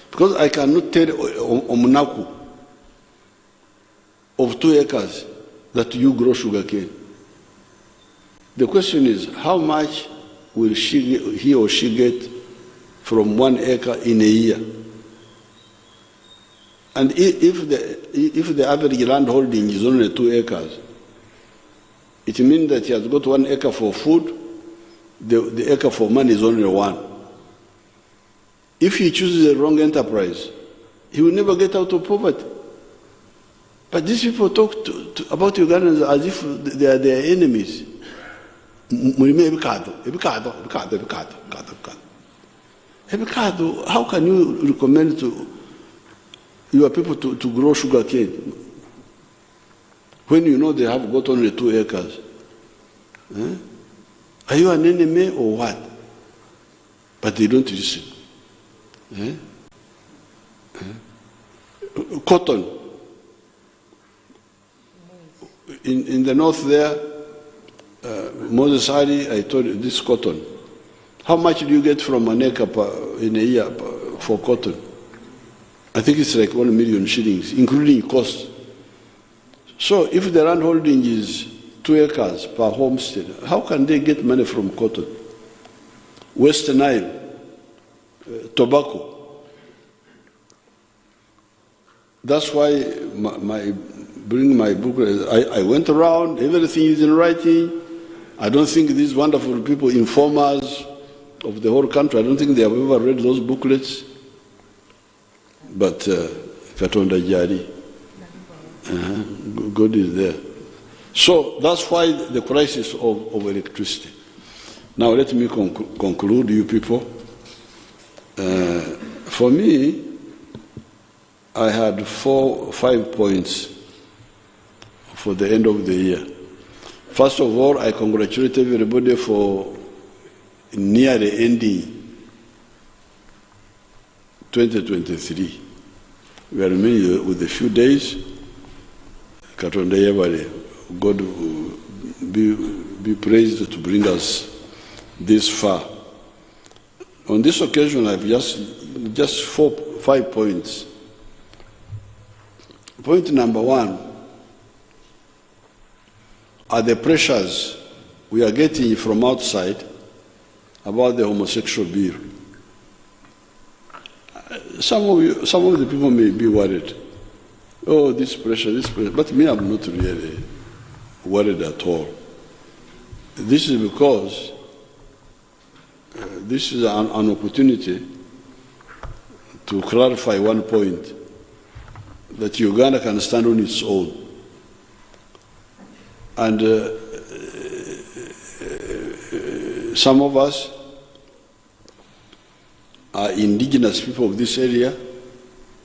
Because I cannot tell Omunaku of 2 acres that you grow sugarcane. The question is, how much will he or she get from 1 acre in a year? And if the average land holding is only 2 acres, it means that he has got 1 acre for food, the acre for money is only 1. If he chooses the wrong enterprise, he will never get out of poverty. But these people talk about Ugandans as if they are their enemies. How can you recommend to your people to grow sugarcane when you know they have got only 2 acres? Are you an enemy or what? But they don't listen. Cotton. In the north there, Moses Ari, I told you this cotton. How much do you get from an acre in a year for cotton? I think it's like 1 million shillings, including costs. So if the land holding is 2 acres per homestead, how can they get money from cotton? West Nile, tobacco. That's why bring my book. I went around, everything is in writing. I don't think these wonderful people, informers of the whole country, I don't think they have ever read those booklets. But Katonda Jari, God is there. So that's why the crisis of electricity. Now let me conclude, you people. For me, I had 5 points for the end of the year. First of all, I congratulate everybody for near the ending 2023. We are remaining with a few days. Katonda yebale, God be praised to bring us this far. On this occasion, I have just 5 points. Point number one are the pressures we are getting from outside about the homosexual bill. Some of the people may be worried. Oh, this pressure, but me, I'm not really worried at all. This is because this is an opportunity to clarify one point, that Uganda can stand on its own. And some of us are indigenous people of this area.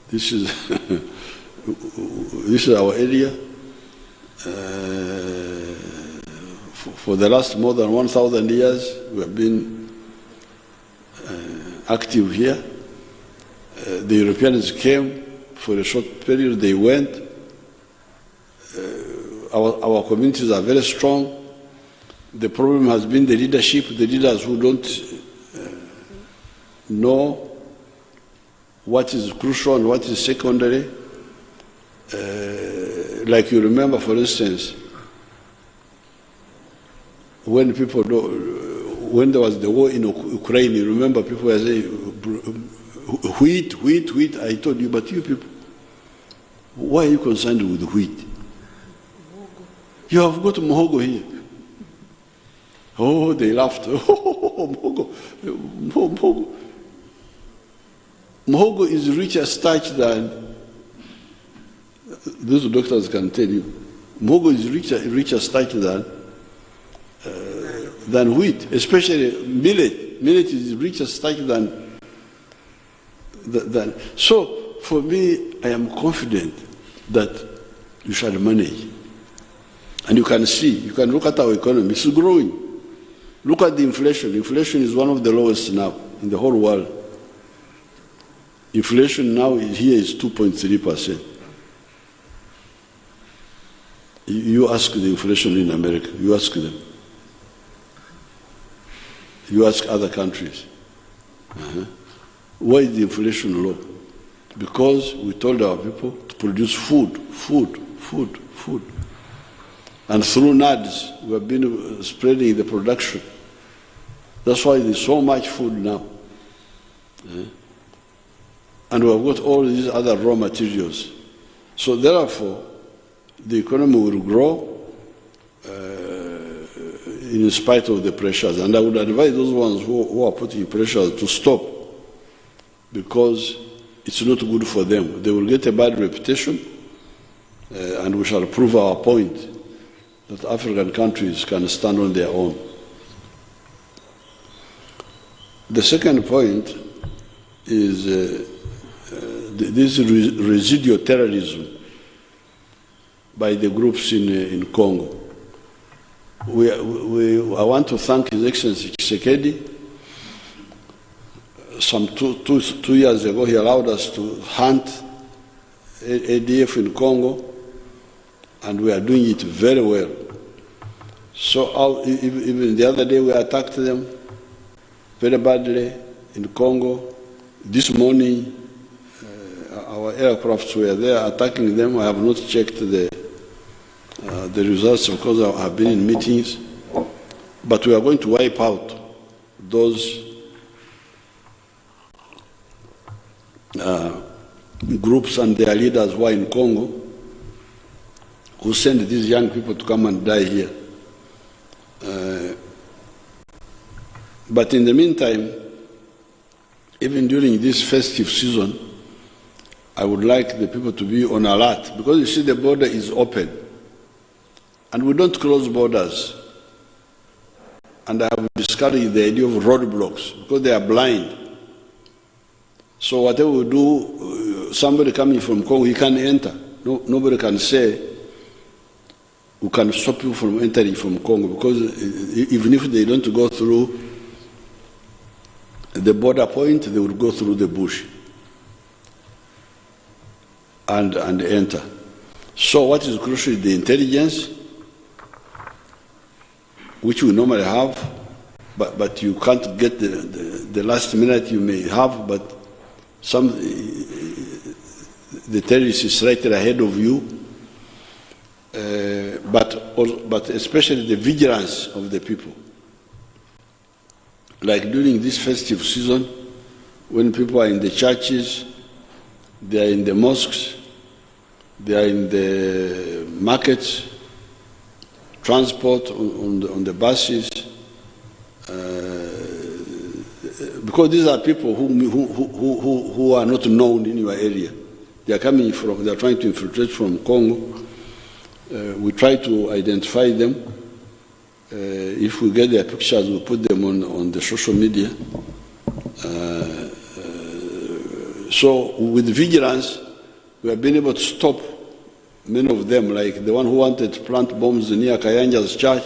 This is this is our area. For the last more than 1,000 years, we have been active here. The Europeans came for a short period, they went. Our communities are very strong. The problem has been the leadership, the leaders who don't know what is crucial and what is secondary. Like you remember, for instance, when there was the war in Ukraine, you remember people were saying, wheat. I told you, but you people, why are you concerned with wheat? You have got muhogo here. Oh, they laughed. Oh, muhogo. Muhogo is richer starch than, those doctors can tell you, muhogo is richer starch than wheat, especially millet. Millet is richer starch than. So, for me, I am confident that you shall manage. And you can see, you can look at our economy, it's growing. Look at the inflation. Inflation is one of the lowest now in the whole world. Inflation now here is 2.3%. You ask the inflation in America, you ask them. You ask other countries. Why is the inflation low? Because we told our people to produce food. And through NADS, we have been spreading the production. That's why there's so much food now. And we have got all these other raw materials. So therefore, the economy will grow in spite of the pressures. And I would advise those ones who are putting pressure to stop, because it's not good for them. They will get a bad reputation, and we shall prove our point that African countries can stand on their own. The second point is this residual terrorism by the groups in Congo. I want to thank His Excellency Tshisekedi. Some two years ago, he allowed us to hunt ADF in Congo, and we are doing it very well. So even the other day, we attacked them very badly in Congo. This morning, our aircrafts were there attacking them. I have not checked the results because I have been in meetings. But we are going to wipe out those groups and their leaders who are in Congo, who send these young people to come and die here. But in the meantime, even during this festive season, I would like the people to be on alert, because you see the border is open. And we don't close borders. And I have discouraged the idea of roadblocks, because they are blind. So whatever we do, somebody coming from Congo, he can enter. Nobody can say, we can stop people from entering from Congo, because even if they don't go through the border point, they will go through the bush and enter. So what is crucial is the intelligence, which we normally have, but you can't get the last minute you may have, but the terrorist is right ahead of you. But especially the vigilance of the people. Like during this festive season, when people are in the churches, they are in the mosques, they are in the markets, transport on the buses, because these are people who are not known in your area. They are coming from, they are trying to infiltrate from Congo. We try to identify them. If we get their pictures, we put them on the social media. So with vigilance, we have been able to stop many of them, like the one who wanted to plant bombs near Kayanja's church,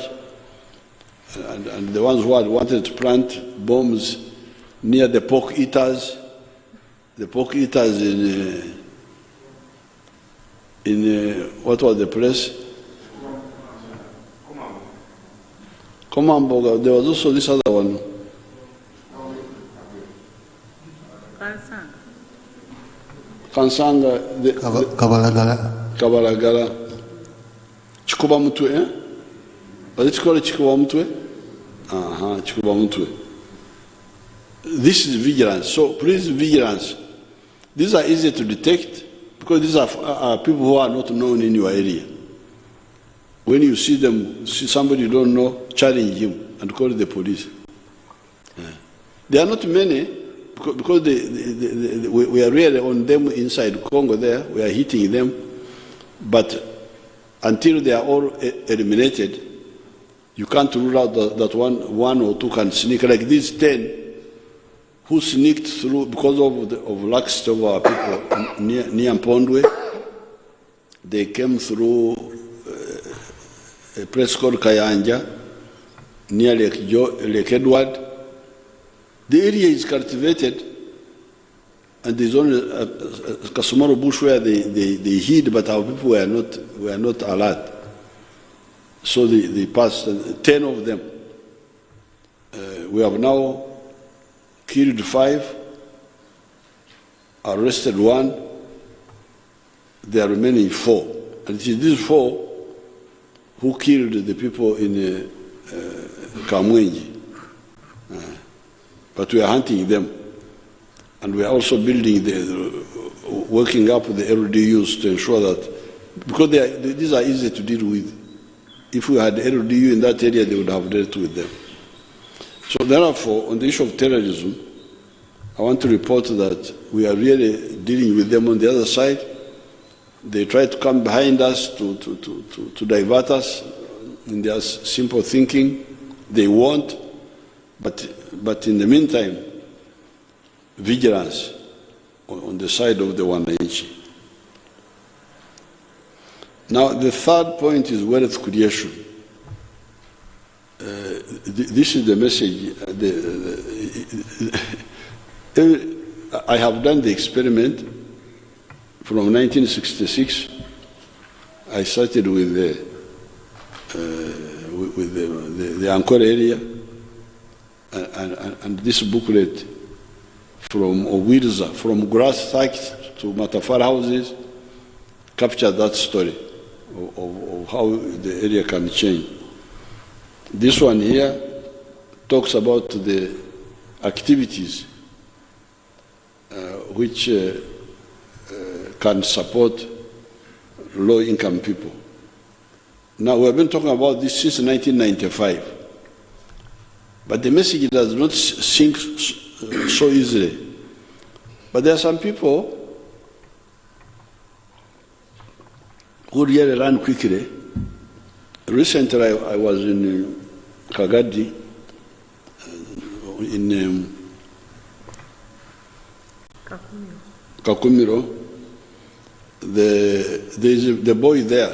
and the ones who had wanted to plant bombs near the pork eaters in what was the place? Komamboga. There was also this other one. Kansanga. Kabalagala. Chikuba Mutwe, eh? Was it called Chikuba Mutwe? Chikuba Mutwe. This is vigilance. So please, vigilance. These are easy to detect, because these are people who are not known in your area. When you see them, see somebody you don't know, challenge him and call the police. There are not many, because we are really on them inside Congo there, we are hitting them, but until they are all eliminated, you can't rule out that one or two can sneak, like these 10 who sneaked through because of laxity of our people near Mpondwe. They came through a place called Kayanja, near Lake Edward. The area is cultivated, and there's only a Kasumaro bush where they hid, but our people were not alert. So they passed, 10 of them. We have now killed 5, arrested 1, there are remaining 4. And it is these 4 who killed the people in Kamwenji. But we are hunting them. And we are also building, working up the LDUs to ensure that, because these are easy to deal with. If we had LDU in that area, they would have dealt with them. So therefore, on the issue of terrorism, I want to report that we are really dealing with them on the other side. They try to come behind us to divert us in their simple thinking. They won't, but in the meantime, vigilance on the side of the Wananchi. Now, the third point is wealth creation. This is the message. I have done the experiment from 1966. I started with the Ankara area, and this booklet from Owirza, from grass sites to Matafar houses, captured that story of how the area can change. This one here talks about the activities which can support low-income people. Now, we have been talking about this since 1995, but the message does not sink so easily. But there are some people who really run quickly. Recently, I was in Kagadi, in Kakumiro. There's the boy there.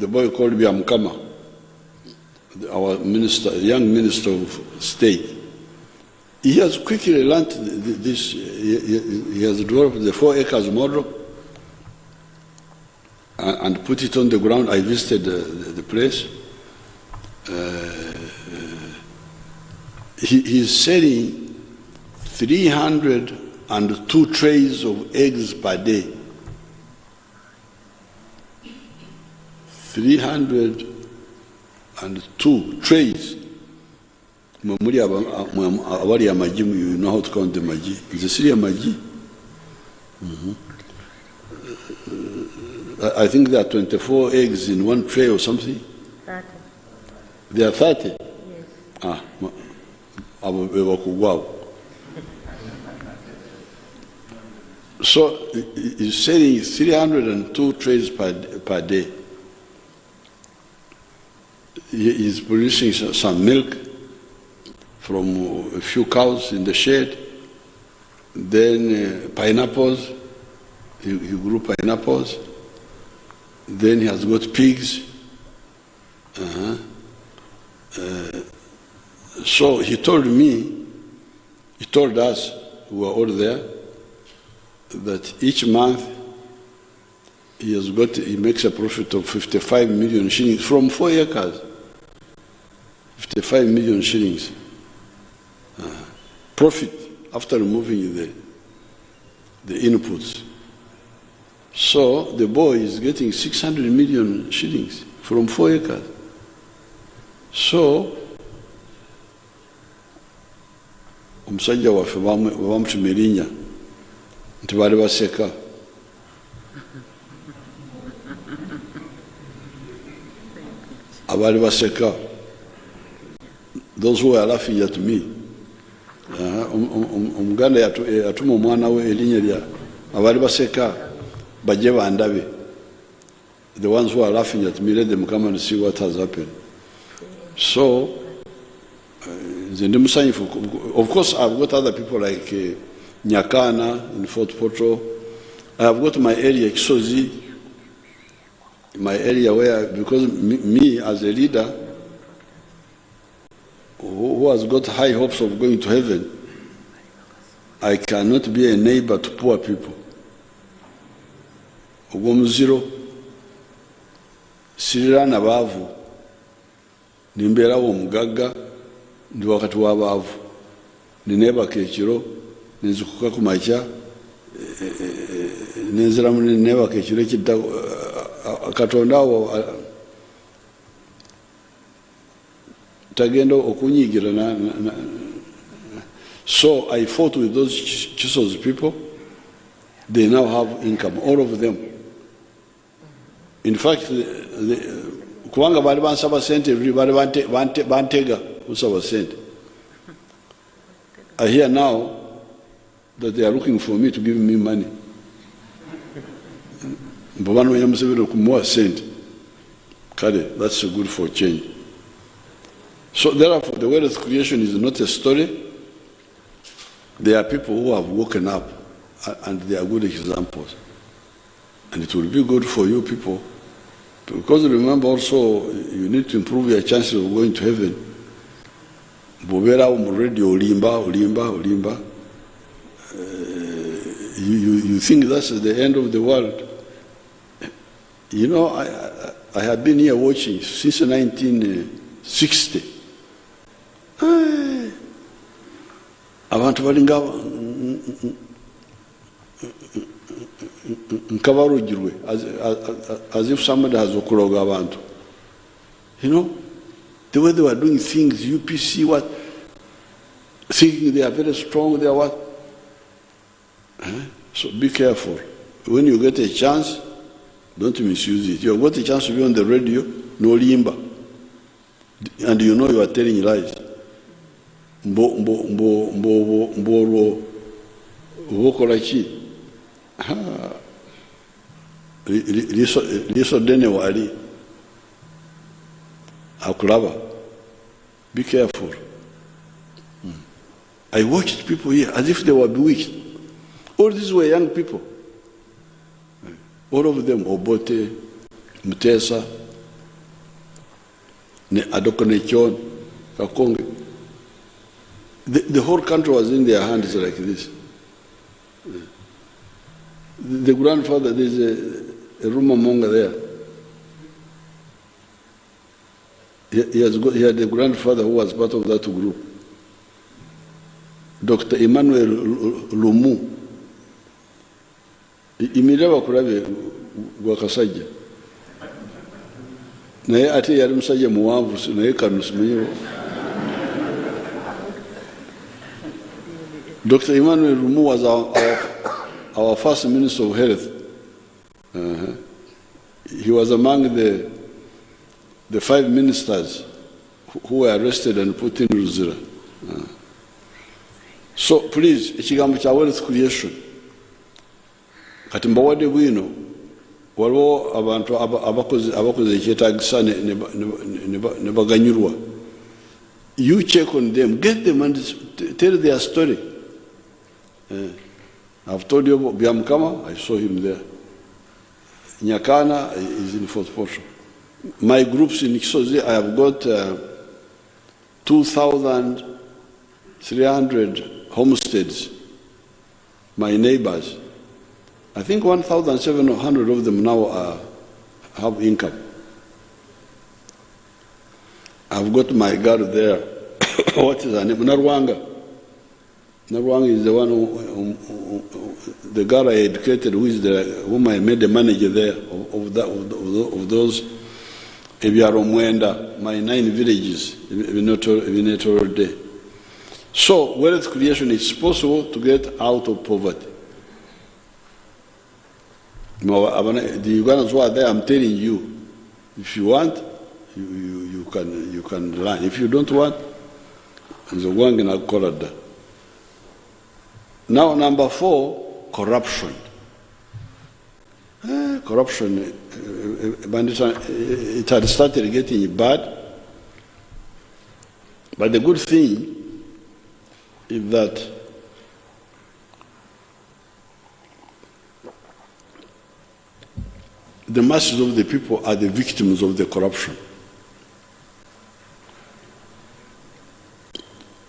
the boy called Biamkama, our minister, young minister of state. He has quickly learned this. He has developed the 4 acres model and put it on the ground. I visited the place. He is selling 302 trays of eggs per day. 302 trays. You know how to count the magi. Is it really a magi? I think there are 24 eggs in one tray or something. 30. There are 30? Yes. Ah, so he's selling 302 trays per day. He's producing some milk from a few cows in the shed. Then pineapples. He grew pineapples. Then he has got pigs. So he told us, who were all there, that each month he makes a profit of 55 million shillings from 4 acres. 55 million shillings. Profit after removing the inputs. So the boy is getting 600 million shillings from 4 acres. So omusajja waffe bamutuma erinnya nti baali baseka. Abaali baseka. Those who were laughing at me. Omuganda yatuma omwana we erinnya lya abaali baseka bajje bandabe. The ones who are laughing at me, let them come and see what has happened. So, of course, I've got other people like Nyakana in Fort Portal. I have got my area, Kisozi, my area where, because me as a leader who has got high hopes of going to heaven, I cannot be a neighbor to poor people. Ogwomuziro sirira n'abaavu nimbeerawo omugagga ndi wakati w'abaavu nineebaka ekiro nenzikuka ku makya nenziramu neebaka ekiro ekidda Katonda awo tagenda okunyiigira. So I fought with those Chiso's people. They now have income, all of them. In fact, kubanga bali bansaba sente bali bantega usaba sente. I hear now that they are looking for me to give me money. Mbabano Museveni kumuwa sente. Kale, that's good for change. So therefore, the wealth creation is not a story. There are people who have woken up, and they are good examples. And it will be good for you people. Because remember also, you need to improve your chances of going to heaven. Bobera already olimba. You think that's the end of the world. You know, I have been here watching since 1960. Abantu balinga nkabarugirwe as if somebody has okuloga abantu. You know, the way they were doing things, UPC, what, thinking they are very strong, they are what. So be careful. When you get a chance, don't misuse it. You have got a chance to be on the radio, no limba. And you know you are telling lies. Liso dene wali akulaba. Be careful. I watched people here as if they were bewitched. All these were young people. All of them, Obote, Mutesa, Adokone Kakonge. The whole country was in their hands like this. The grandfather, there's a rumor monger there. He had a grandfather who was part of that group. Dr. Emmanuel Lumu. Imiraba kurabe gwakasajja. Naye ate yali musajja muwanvu naye kano simanyi. Dr. Emmanuel Lumu was our first Minister of Health. He was among the 5 ministers who were arrested and put in Ruzira. So please, ekigambo kya wealth creation. Kati mbawadde bwino waliwo abantu abakoze ekyetaagisa ne baganyulwa. You check on them, get them and tell their story. I've told you about Byamkama, I saw him there. Nyakana is in fourth portion. My groups in Kisozi, I have got 2,300 homesteads, my neighbors. I think 1,700 of them now have income. I've got my girl there. What is her name? Narwanga. Narwanga is the one the girl I educated, whom I made the manager there of those Ebyaro Mwenda, my 9 villages, Vinetoro Day. So, wealth creation is possible to get out of poverty. The Ugandans who are there, I'm telling you, if you want, you can learn. If you don't want, now, number 4, corruption. Corruption, it had started getting bad, but the good thing is that the masses of the people are the victims of the corruption.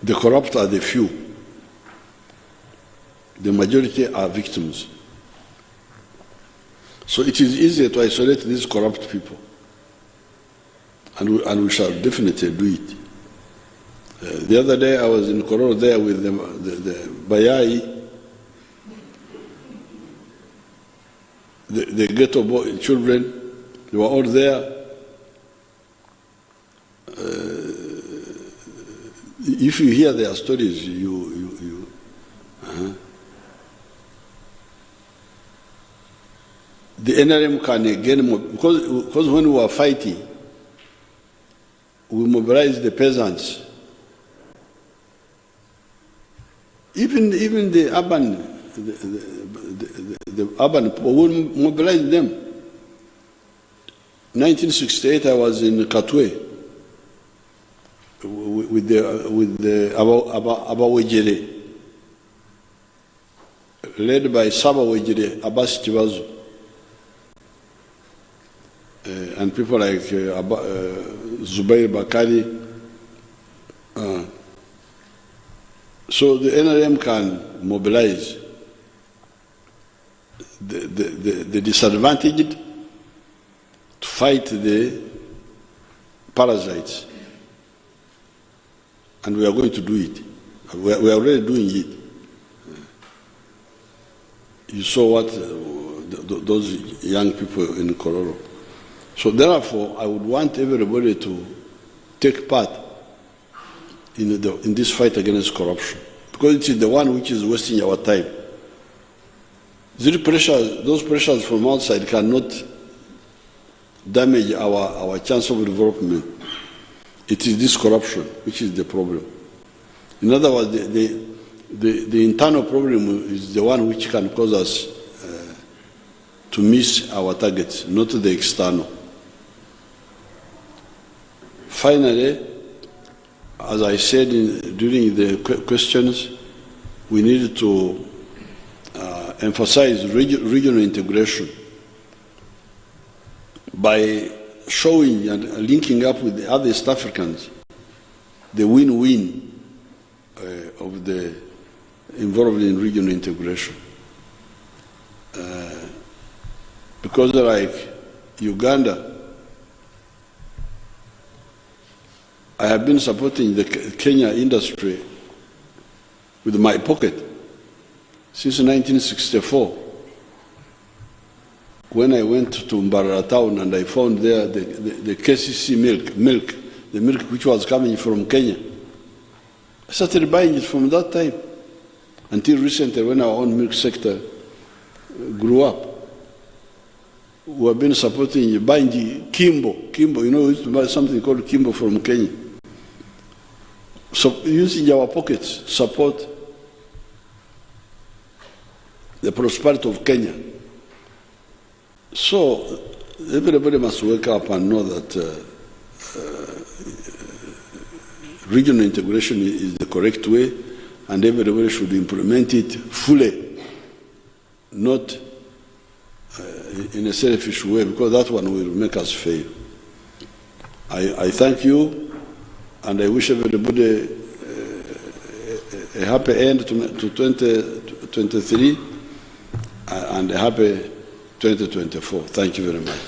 The corrupt are the few. The majority are victims. So it is easier to isolate these corrupt people. And we shall definitely do it. The other day I was in Kororo there with the Bayai, the ghetto children, they were all there. If you hear their stories, the NRM can again, because when we were fighting, we mobilized the peasants. Even the urban people, we mobilized them. 1968, I was in Katwe with the Abawejere, led by Saba Wejere, Abbas Chibazu. And people like Zubair Bakari. So the NRM can mobilize the disadvantaged to fight the parasites. And we are going to do it. We are already doing it. You saw what those young people in Kororo. So therefore, I would want everybody to take part in this fight against corruption, because it is the one which is wasting our time. Those pressures from outside cannot damage our chance of development. It is this corruption which is the problem. In other words, the internal problem is the one which can cause us to miss our targets, not the external. Finally, as I said during the questions, we need to emphasize regional integration by showing and linking up with the other East Africans, the win-win of the involved in regional integration. Because like Uganda, I have been supporting the Kenya industry with my pocket since 1964. When I went to Mbarara town and I found there the KCC milk, the milk which was coming from Kenya, I started buying it from that time until recently when our own milk sector grew up. We have been supporting buying the Kimbo, you know, we used to buy something called Kimbo from Kenya. So using our pockets to support the prosperity of Kenya. So everybody must wake up and know that regional integration is the correct way, and everybody should implement it fully, not in a selfish way, because that one will make us fail. I thank you, and I wish everybody a happy end to 2023 and a happy 2024. Thank you very much.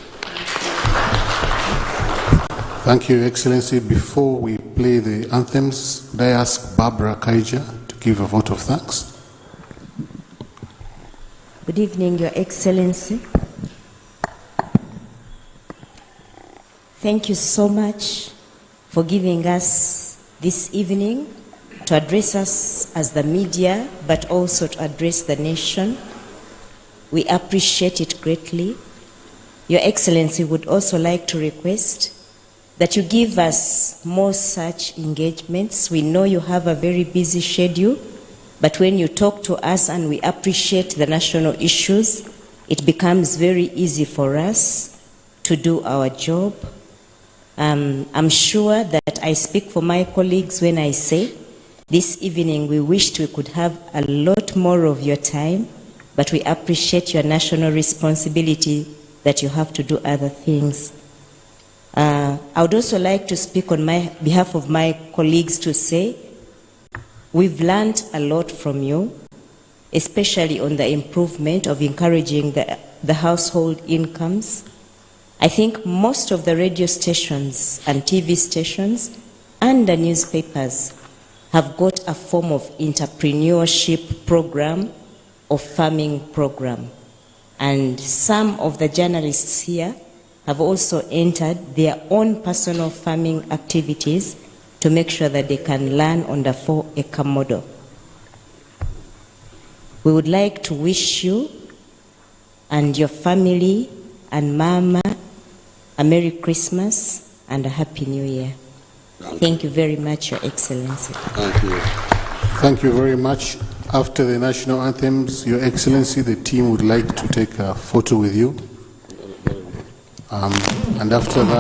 Thank you, Excellency. Before we play the anthems, may I ask Barbara Kaija to give a vote of thanks? Good evening, Your Excellency. Thank you so much for giving us this evening to address us as the media, but also to address the nation. We appreciate it greatly. Your Excellency would also like to request that you give us more such engagements. We know you have a very busy schedule, but when you talk to us and we appreciate the national issues, it becomes very easy for us to do our job. I'm sure that I speak for my colleagues when I say this evening we wished we could have a lot more of your time, but we appreciate your national responsibility that you have to do other things. I would also like to speak on behalf of my colleagues to say we've learned a lot from you, especially on the improvement of encouraging the household incomes. I think most of the radio stations and TV stations and the newspapers have got a form of entrepreneurship program or farming program. And some of the journalists here have also entered their own personal farming activities to make sure that they can learn on the 4-acre model. We would like to wish you and your family and Mama a Merry Christmas and a Happy New Year. Thank you very much, Your Excellency. Thank you. Thank you very much. After the national anthems, Your Excellency, the team would like to take a photo with you. And after that,